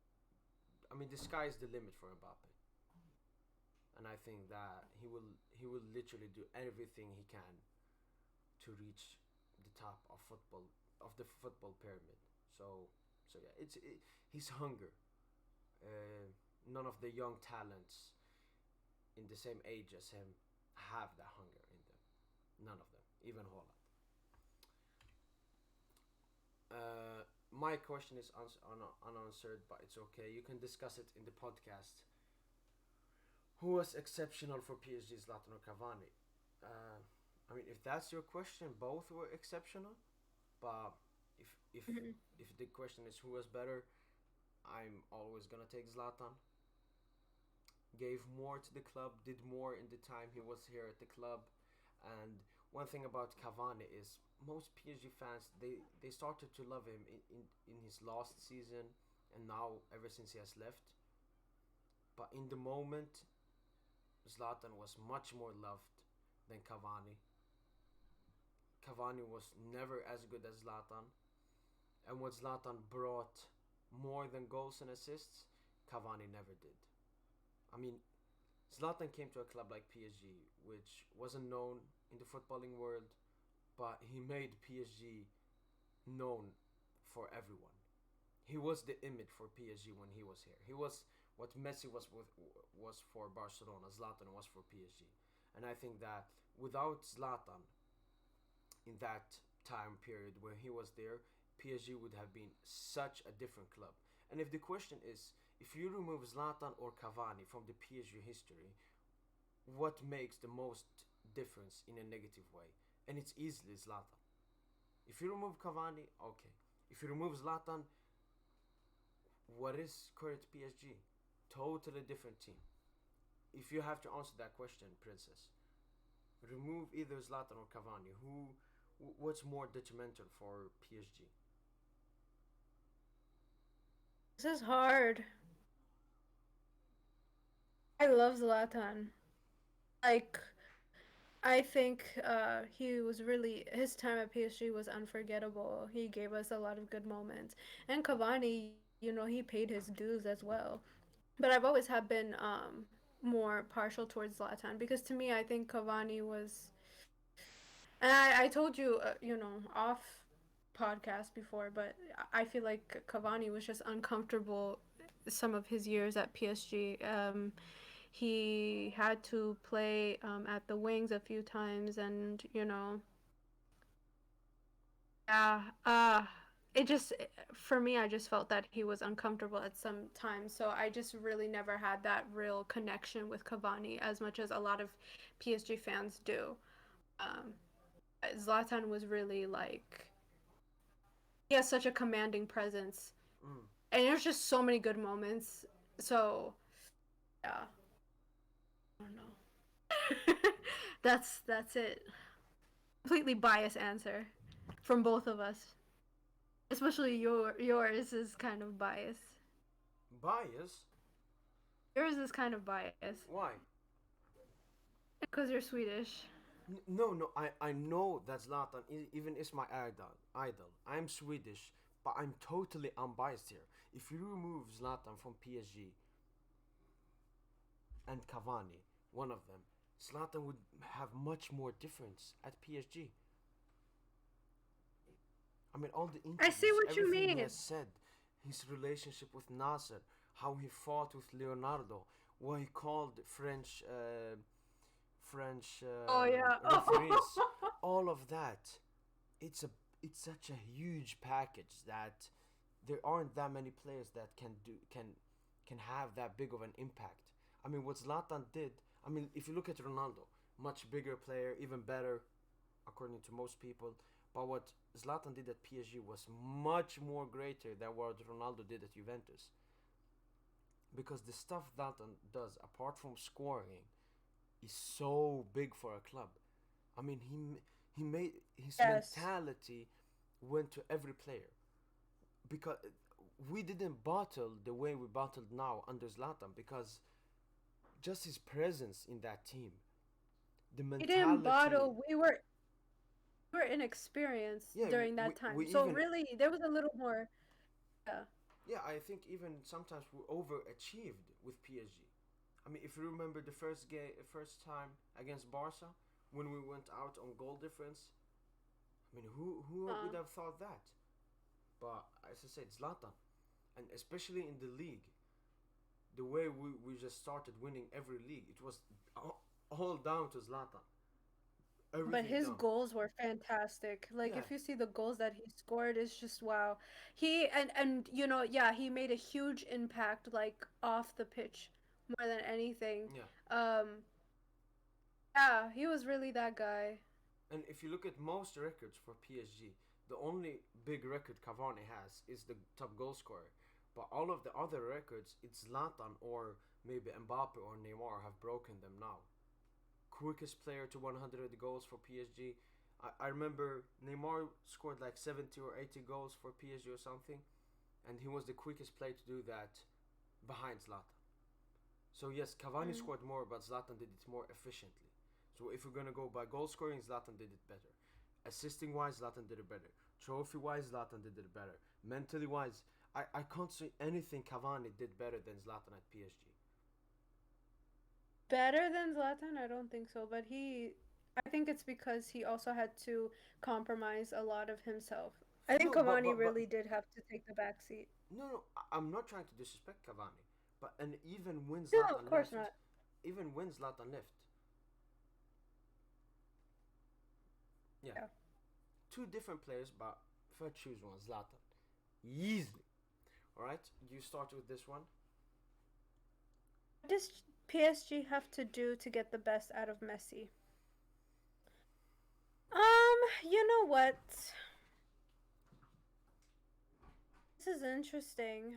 I mean, the sky is the limit for Mbappe, and I think that he will literally do everything he can to reach the top of the football pyramid. So yeah, his hunger. None of the young talents in the same age as him have that hunger in them. None of them, even Holland. My question is unanswered, but it's okay. You can discuss it in the podcast. Who was exceptional for PSG, Zlatan or Cavani? I mean, if that's your question, both were exceptional. But if if if the question is who was better, I'm always gonna take Zlatan. Gave more to the club, did more in the time he was here at the club. And one thing about Cavani is most PSG fans they started to love him in his last season and now ever since he has left. But in the moment, Zlatan was much more loved than Cavani. Cavani was never as good as Zlatan. And what Zlatan brought more than goals and assists, Cavani never did. I mean, Zlatan came to a club like PSG, which wasn't known in the footballing world, but he made PSG known for everyone. He was the image for PSG when he was here. He was what Messi was for Barcelona, Zlatan was for PSG. And I think that without Zlatan in that time period where he was there, PSG would have been such a different club. And if the question is, if you remove Zlatan or Cavani from the PSG history, what makes the most difference in a negative way? And it's easily Zlatan. If you remove Cavani, okay. If you remove Zlatan, what is current PSG? Totally different team. If you have to answer that question, Princess, remove either Zlatan or Cavani. What's more detrimental for PSG? This is hard. I love Zlatan. Like, I think he was really his time at PSG was unforgettable. He gave us a lot of good moments, and Cavani, he paid his dues as well. But I've always have been more partial towards Zlatan because to me, I think Cavani was. And I told you, off podcast before, but I feel like Cavani was just uncomfortable some of his years at PSG. He had to play at the wings a few times, and yeah, it just for me, I just felt that he was uncomfortable at some times. So I just really never had that real connection with Cavani as much as a lot of PSG fans do. Um, Zlatan was really like he has such a commanding presence, Mm. and there's just so many good moments. So yeah, I don't know. That's it. Completely biased answer from both of us. Especially yours is kind of biased. Bias? Yours is kind of biased Why? because you're Swedish. No. I know that Zlatan even is my idol. I'm Swedish, but I'm totally unbiased here. If you remove Zlatan from PSG and Cavani, one of them, Zlatan would have much more difference at PSG. I mean, all the I see interviews, what you everything he mean. has said, his relationship with Nasser, how he fought with Leonardo, what he called French Oh yeah. referees, all of that. It's a it's such a huge package that there aren't that many players that can have that big of an impact. I mean, what Zlatan did. I mean, if you look at Ronaldo, much bigger player, even better, according to most people. But what Zlatan did at PSG was much more greater than what Ronaldo did at Juventus. Because the stuff Zlatan does, apart from scoring, is so big for a club. I mean, he made his Yes. mentality went to every player because we didn't battle the way we battled now under Zlatan because just his presence in that team, the We didn't mentality. bottle. We were inexperienced Yeah, during we, that we time. So even really, there was a little more. Yeah. yeah, I think even sometimes we overachieved with PSG. I mean, if you remember the first time against Barca when we went out on goal difference, I mean, who Uh, would have thought that? But as I said, Zlatan, and especially in the league, the way we just started winning every league, it was all down to Zlatan. but Everything his done. goals were fantastic. Like Yeah, if you see the goals that he scored, it's just wow. He and yeah, he made a huge impact like off the pitch more than anything. yeah. Um, yeah, he was really that guy. And if you look at most records for PSG, the only big record Cavani has is the top goal scorer. But all of the other records, it's Zlatan or maybe Mbappe or Neymar have broken them now. Quickest player to 100 goals for PSG. I remember Neymar scored like 70 or 80 goals for PSG or something, and he was the quickest player to do that behind Zlatan. So yes, Cavani Mm. scored more, but Zlatan did it more efficiently. So if we're gonna go by goal scoring, Zlatan did it better. Assisting wise, Zlatan did it better. Trophy wise, Zlatan did it better. Mentally wise, I can't see anything Cavani did better than Zlatan at PSG. Better than Zlatan? I don't think so, but I think it's because he also had to compromise a lot of himself. I think No, but Cavani but but really did have to take the back seat. no, I'm not trying to disrespect Cavani, but and No, of course not. Even when Zlatan left, yeah, Yeah. two different players, but if I choose one, Zlatan, easily. All right, you start with this one. What does PSG have to do to get the best out of Messi? You know what? This is interesting.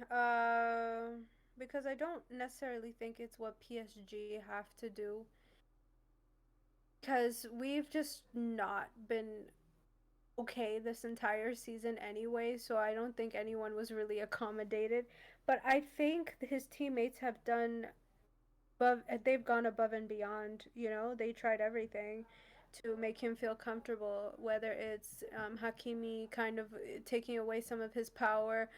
Because I don't necessarily think it's what PSG have to do. Because we've just not been okay this entire season anyway, so I don't think anyone was really accommodated. But I think his teammates have done they've gone above and beyond, they tried everything to make him feel comfortable, whether it's Hakimi kind of taking away some of his power,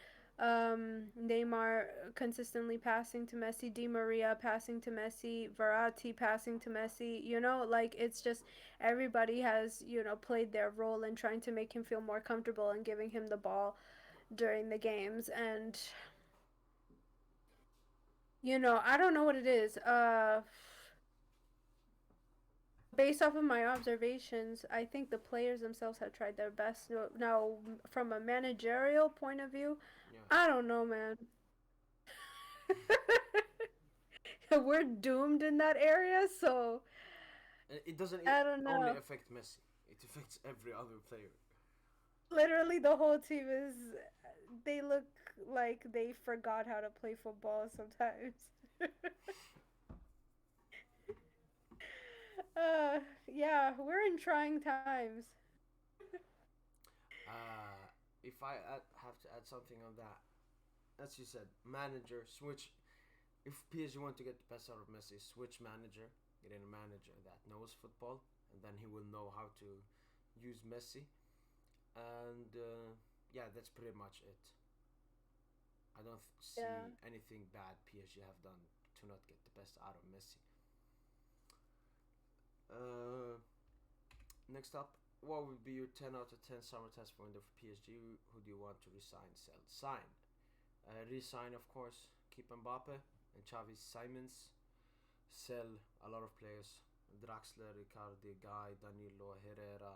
Neymar consistently passing to Messi, Di Maria passing to Messi, Verratti passing to Messi, like it's just everybody has, played their role in trying to make him feel more comfortable and giving him the ball during the games. And I don't know what it is. Based off of my observations, I think the players themselves have tried their best. Now, from a managerial point of view, Yeah, I don't know, man. We're doomed in that area, so and it doesn't I don't only know. affect Messi; it affects every other player. Literally, the whole team is. They look like they forgot how to play football sometimes. Yeah, we're in trying times. If I have to add something on that, as you said, manager switch. If PSG want to get the best out of Messi, switch manager, get in a manager that knows football, and then he will know how to use Messi. And yeah, that's pretty much it. I don't Yeah. see anything bad PSG have done to not get the best out of Messi. Uh, Next up, what would be your 10 out of 10 summer transfer window for PSG? Who do you want to resign, sell? Sign. Resign, of course, keep Mbappe and Xavi Simons. Sell a lot of players. Draxler, Ricardi, Guy, Danilo, Herrera,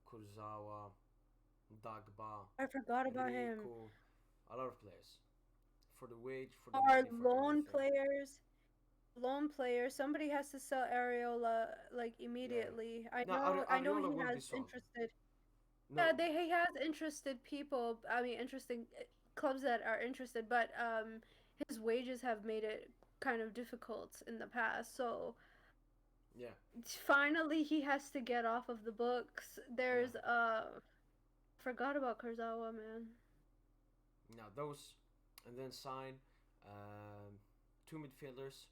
Kurzawa, Dagba, I forgot about him. Enrico. A lot of players. For the wage, for the Our money, for lone everything. players, loan player. Somebody has to sell Areola like Yeah. immediately. No, I know Ariola he will be has sold. interested. No. Yeah, he has interested people. I mean, interesting clubs that are interested, but his wages have made it kind of difficult in the past. So Yeah. finally, he has to get off of the books. Yeah. There's forgot about Kurzawa, man. Now those, and then sign um, two midfielders.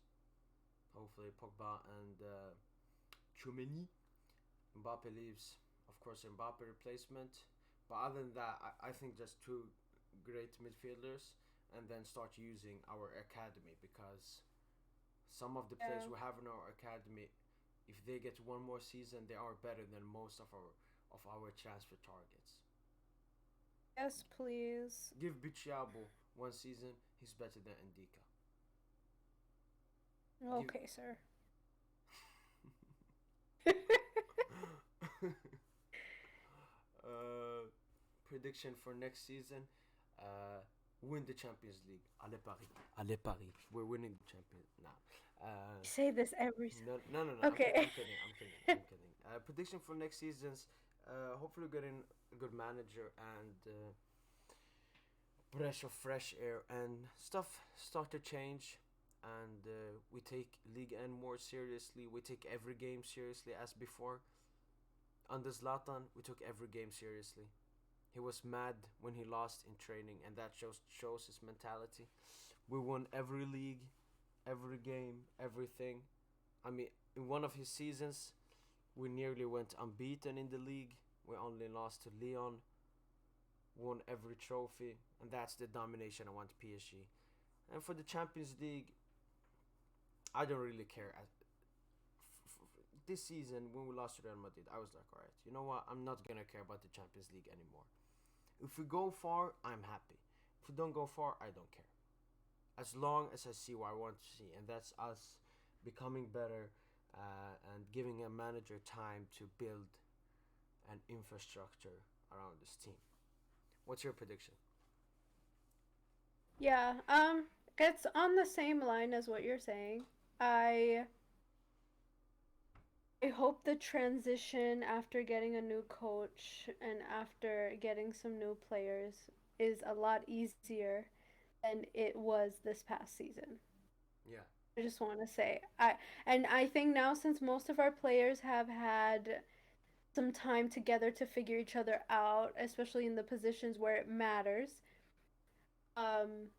Hopefully Pogba and Chumeni. Mbappe leaves, of course, Mbappe replacement. But other than that, I think just two great midfielders, and then start using our academy because some of the players Yeah. we have in our academy, if they get one more season, they are better than most of our transfer targets. Yes, please. Give Bichiabo one season, he's better than Ndika. Give Okay, sir. uh, prediction for next season: uh, win the Champions League. Allez Paris, allez Paris. We're winning the Champions now. Say this every. No. Okay. I'm kidding. Prediction for next season's: hopefully getting a good manager and breath of fresh air and stuff start to change. And we take League N more seriously. We take every game seriously as before. Under Zlatan, we took every game seriously. He was mad when he lost in training, and that shows his mentality. We won every league, every game, everything. I mean, in one of his seasons, we nearly went unbeaten in the league. We only lost to Lyon. Won every trophy, and that's the domination I want PSG. And for the Champions League, I don't really care. This season, when we lost to Real Madrid, I was like, alright, you know what? I'm not gonna care about the Champions League anymore. If we go far, I'm happy. If we don't go far, I don't care. As long as I see what I want to see, and that's us becoming better and giving a manager time to build an infrastructure around this team. What's your prediction? Yeah, it's on the same line as what you're saying. I I hope the transition after getting a new coach and after getting some new players is a lot easier than it was this past season. Yeah. I just want to say I think now since most of our players have had some time together to figure each other out, especially in the positions where it matters, um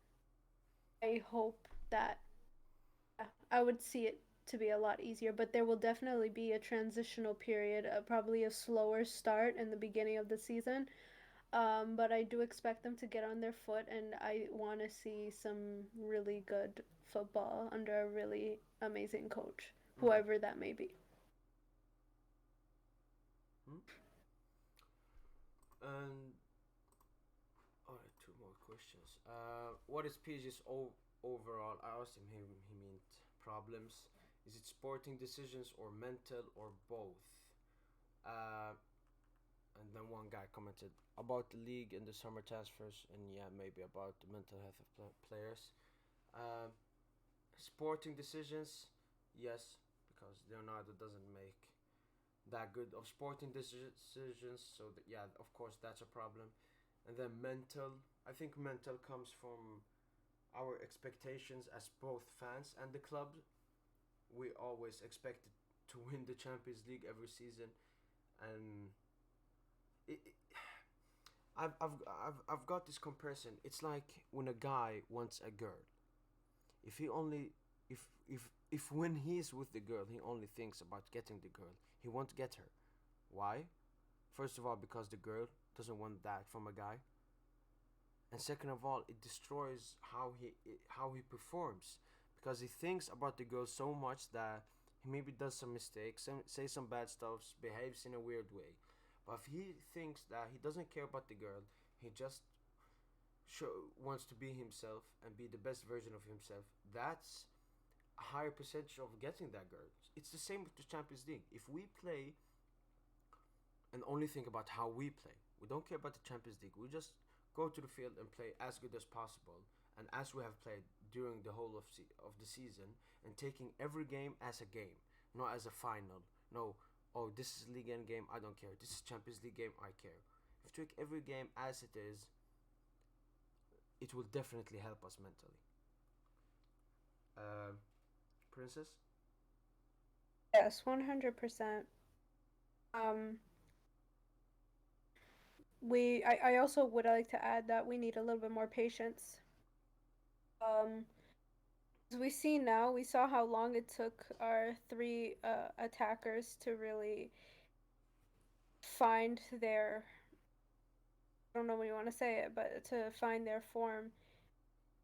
I hope that I would see it to be a lot easier, but there will definitely be a transitional period, probably a slower start in the beginning of the season. But I do expect them to get on their foot, and I want to see some really good football under a really amazing coach, Mm. whoever that may be. Mm. And alright, two more questions. What is PSG's overall? I asked him. He meant problems. Is it sporting decisions or mental or both? Uh, and then one guy commented about the league and the summer transfers, and yeah, maybe about the mental health of players. Uh, Sporting decisions, yes, because Leonardo doesn't make that good of sporting decisions. So yeah, of course that's a problem. And then mental, I think mental comes from our expectations as both fans and the club. We always expected to win the Champions League every season, and it I've got this comparison. It's like when a guy wants a girl. If he only if when he's with the girl, he only thinks about getting the girl, he won't get her. Why? First of all, because the girl doesn't want that from a guy, and second of all, it destroys how he performs because he thinks about the girl so much that he maybe does some mistakes, say some bad stuff, behaves in a weird way. But if he thinks that he doesn't care about the girl, he just wants to be himself and be the best version of himself. That's a higher percentage of getting that girl. It's the same with the Champions League. If we play and only think about how we play, we don't care about the Champions League. We just go to the field and play as good as possible, and as we have played during the whole of the season, and taking every game as a game, not as a final. No, oh, this is League End game, I don't care. This is Champions League game, I care. If we take every game as it is, it will definitely help us mentally. Uh, Princess? Yes, 100%. Um, I also would like to add that we need a little bit more patience. As we see now, we saw how long it took our three attackers to really find their, I don't know what you want to say it, but to find their form.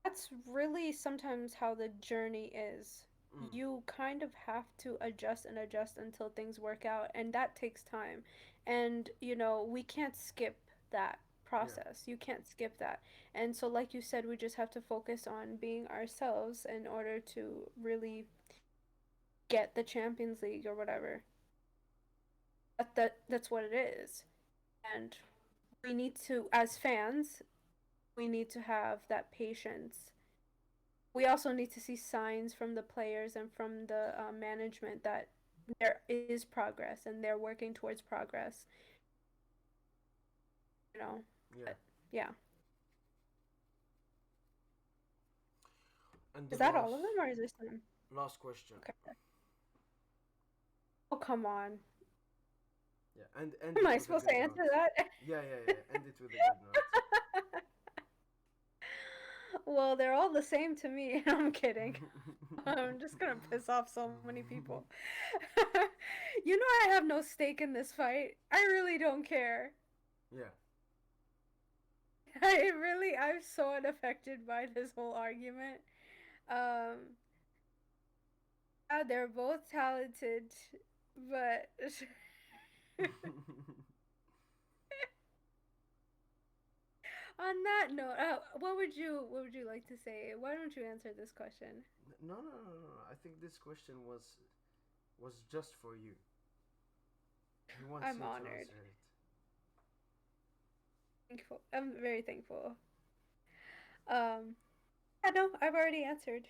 That's really sometimes how the journey is. Mm. You kind of have to adjust and adjust until things work out, and that takes time. And, we can't skip that Yeah. process. You can't skip that. And so, like you said, we just have to focus on being ourselves in order to really get the Champions League or whatever. That's what it is. And we need to, as fans, we need to have that patience. We also need to see signs from the players and from the management that there is progress and they're working towards progress. Yeah. But yeah. And Is the that all of them or is there some? last question. Okay. Oh, come on. Yeah, and Am it I with a supposed good to answer note. that? Yeah. End it with a good note. Well, they're all the same to me. I'm kidding. I'm just gonna piss off so many people. I have no stake in this fight. I really don't care. Yeah. I'm so unaffected by this whole argument. Um, yeah, they're both talented, but on that note, what would you like to say? Why don't you answer this question? No. I think this question was just for you. He wants I'm you to honored. answer it. Thankful. I'm very thankful. I know I've already answered.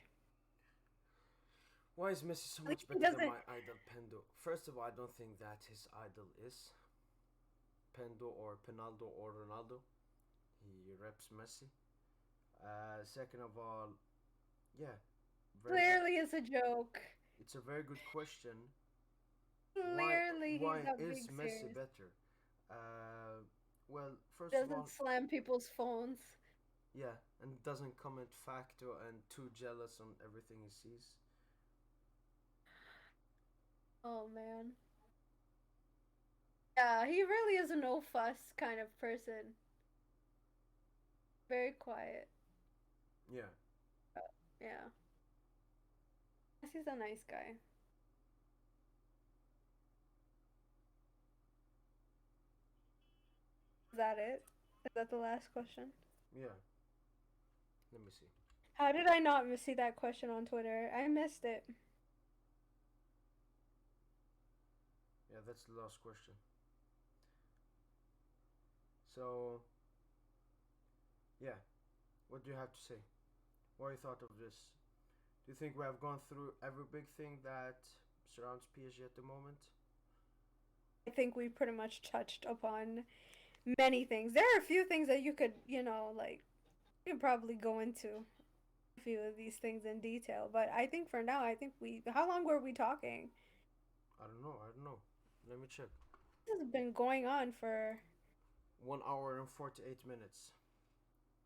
Why is Messi so At least much he better than doesn't. my idol Pendo? First of all, I don't think that his idol is Pendo or Penaldo or Ronaldo. He reps Messi. Second of all, yeah, very good. Clearly, it's a joke. It's a very good question. Why Clearly, he's why not is being Messi serious. better? Well, first of Doesn't all, slam people's phones. yeah, and doesn't comment facto and too jealous on everything he sees. Oh man. Yeah, he really is a no fuss kind of person. Very quiet. Yeah, Yeah. He's a nice guy. Is that it? Is that the last question? yeah. Let me see. How did I not see that question on Twitter? I missed it. Yeah, that's the last question. So, yeah, what do you have to say? What you thought of this? Do you think we have gone through every big thing that surrounds PSG at the moment? I think we pretty much touched upon many things. There are a few things that you could, like, you could probably go into a few of these things in detail. But I think for now, how long were we talking? I don't know. I don't know. Let me check. This has been going on for, 1 hour and 48 minutes.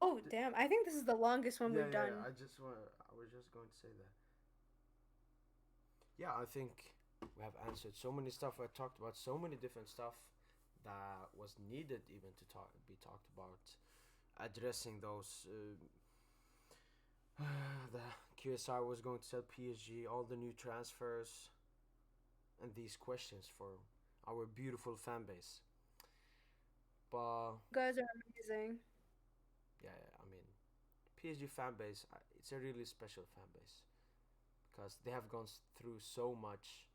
oh, damn. I think this is the longest one we've Yeah. done. I was just going to say that. Yeah, I think we have answered so many stuff. We have talked about so many different stuff that was needed even to be talked about. Addressing those. The QSI was going to sell PSG, all the new transfers, and these questions for our beautiful fan base. But You guys are amazing. yeah, I mean, PSG fan base, it's a really special fan base because they have gone through so much,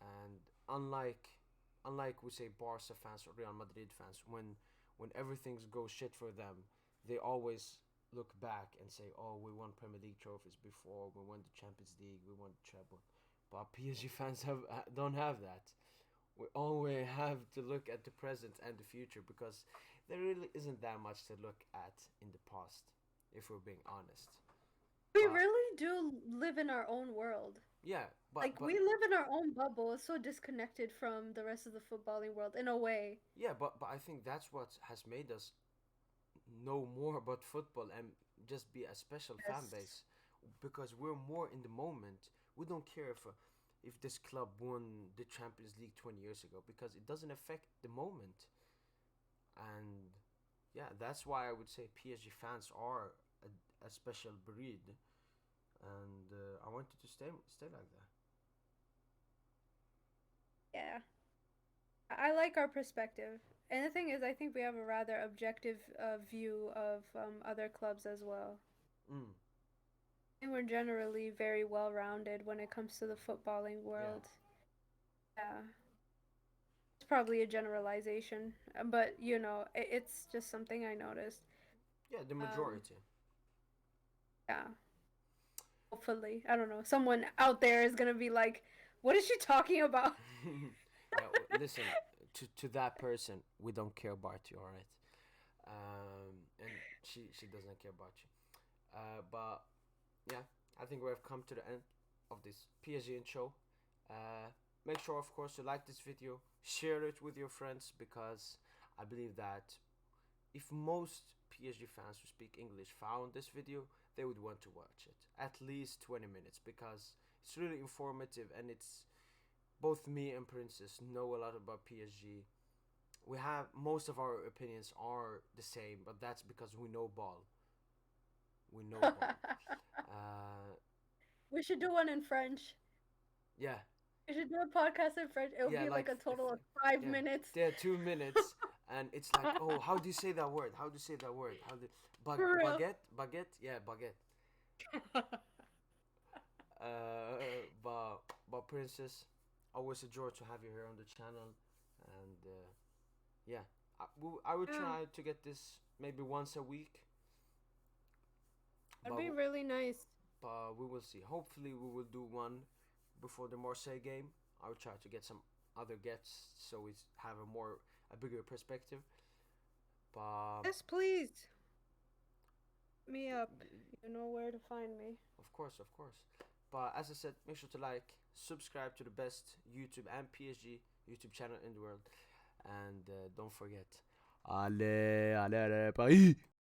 and unlike we say Barca fans or Real Madrid fans, when when everything goes shit for them, they always look back and say, "Oh, we won Premier League trophies before. We won the Champions League. We won the treble." But PSG fans don't have that. We always have to look at the present and the future because there really isn't that much to look at in the past, if we're being honest. We But really do live in our own world. yeah, Like, we live in our own bubble, so disconnected from the rest of the footballing world in a way. yeah, but I think that's what has made us know more about football and just be a special fan Yes. base because we're more in the moment. We don't care if this club won the Champions League 20 years ago because it doesn't affect the moment. And yeah, that's why I would say PSG fans are a special breed, and I want it to stay like that. Yeah. I like our perspective. And the thing is, I think we have a rather objective view of other clubs as well. Mm, And we're generally very well rounded when it comes to the footballing yeah, world. Yeah. It's probably a generalization, but it's just something I noticed. yeah, the Um, majority. yeah. Hopefully, I don't know. Someone out there is gonna be like, "What is she talking about?" Yeah, listen to that person. We don't care about you, all right? And she doesn't care about you. But yeah, I think we have come to the end of this PSG show. Make sure, of course, to like this video, share it with your friends because I believe that if most PSG fans who speak English found this video, they would want to watch it at least 20 minutes because it's really informative and it's both me and Princess know a lot about PSG. We have most of our opinions are the same, but that's because we know ball. We know ball. Uh, We should do one in French. yeah, We should do a podcast in French. It'll yeah, be like like a total of 5 minutes. yeah, 2 minutes, and it's like, oh, how do you say that word? How do you say that word? How do For real. baguette? Yeah, baguette. But Princess, always a joy to have you here on the channel, and yeah, I will Yeah, try to get this maybe once a week, that'd but be really nice. we will see. Hopefully, we will do one before the Marseille game. I will try to get some other guests so we have a bigger perspective. But Yes, please. Hit me up. You know where to find me. of course, of course. But as I said, make sure to like, subscribe to the best YouTube and PSG YouTube channel in the world, and don't forget. Allez, allez, allez, Paris!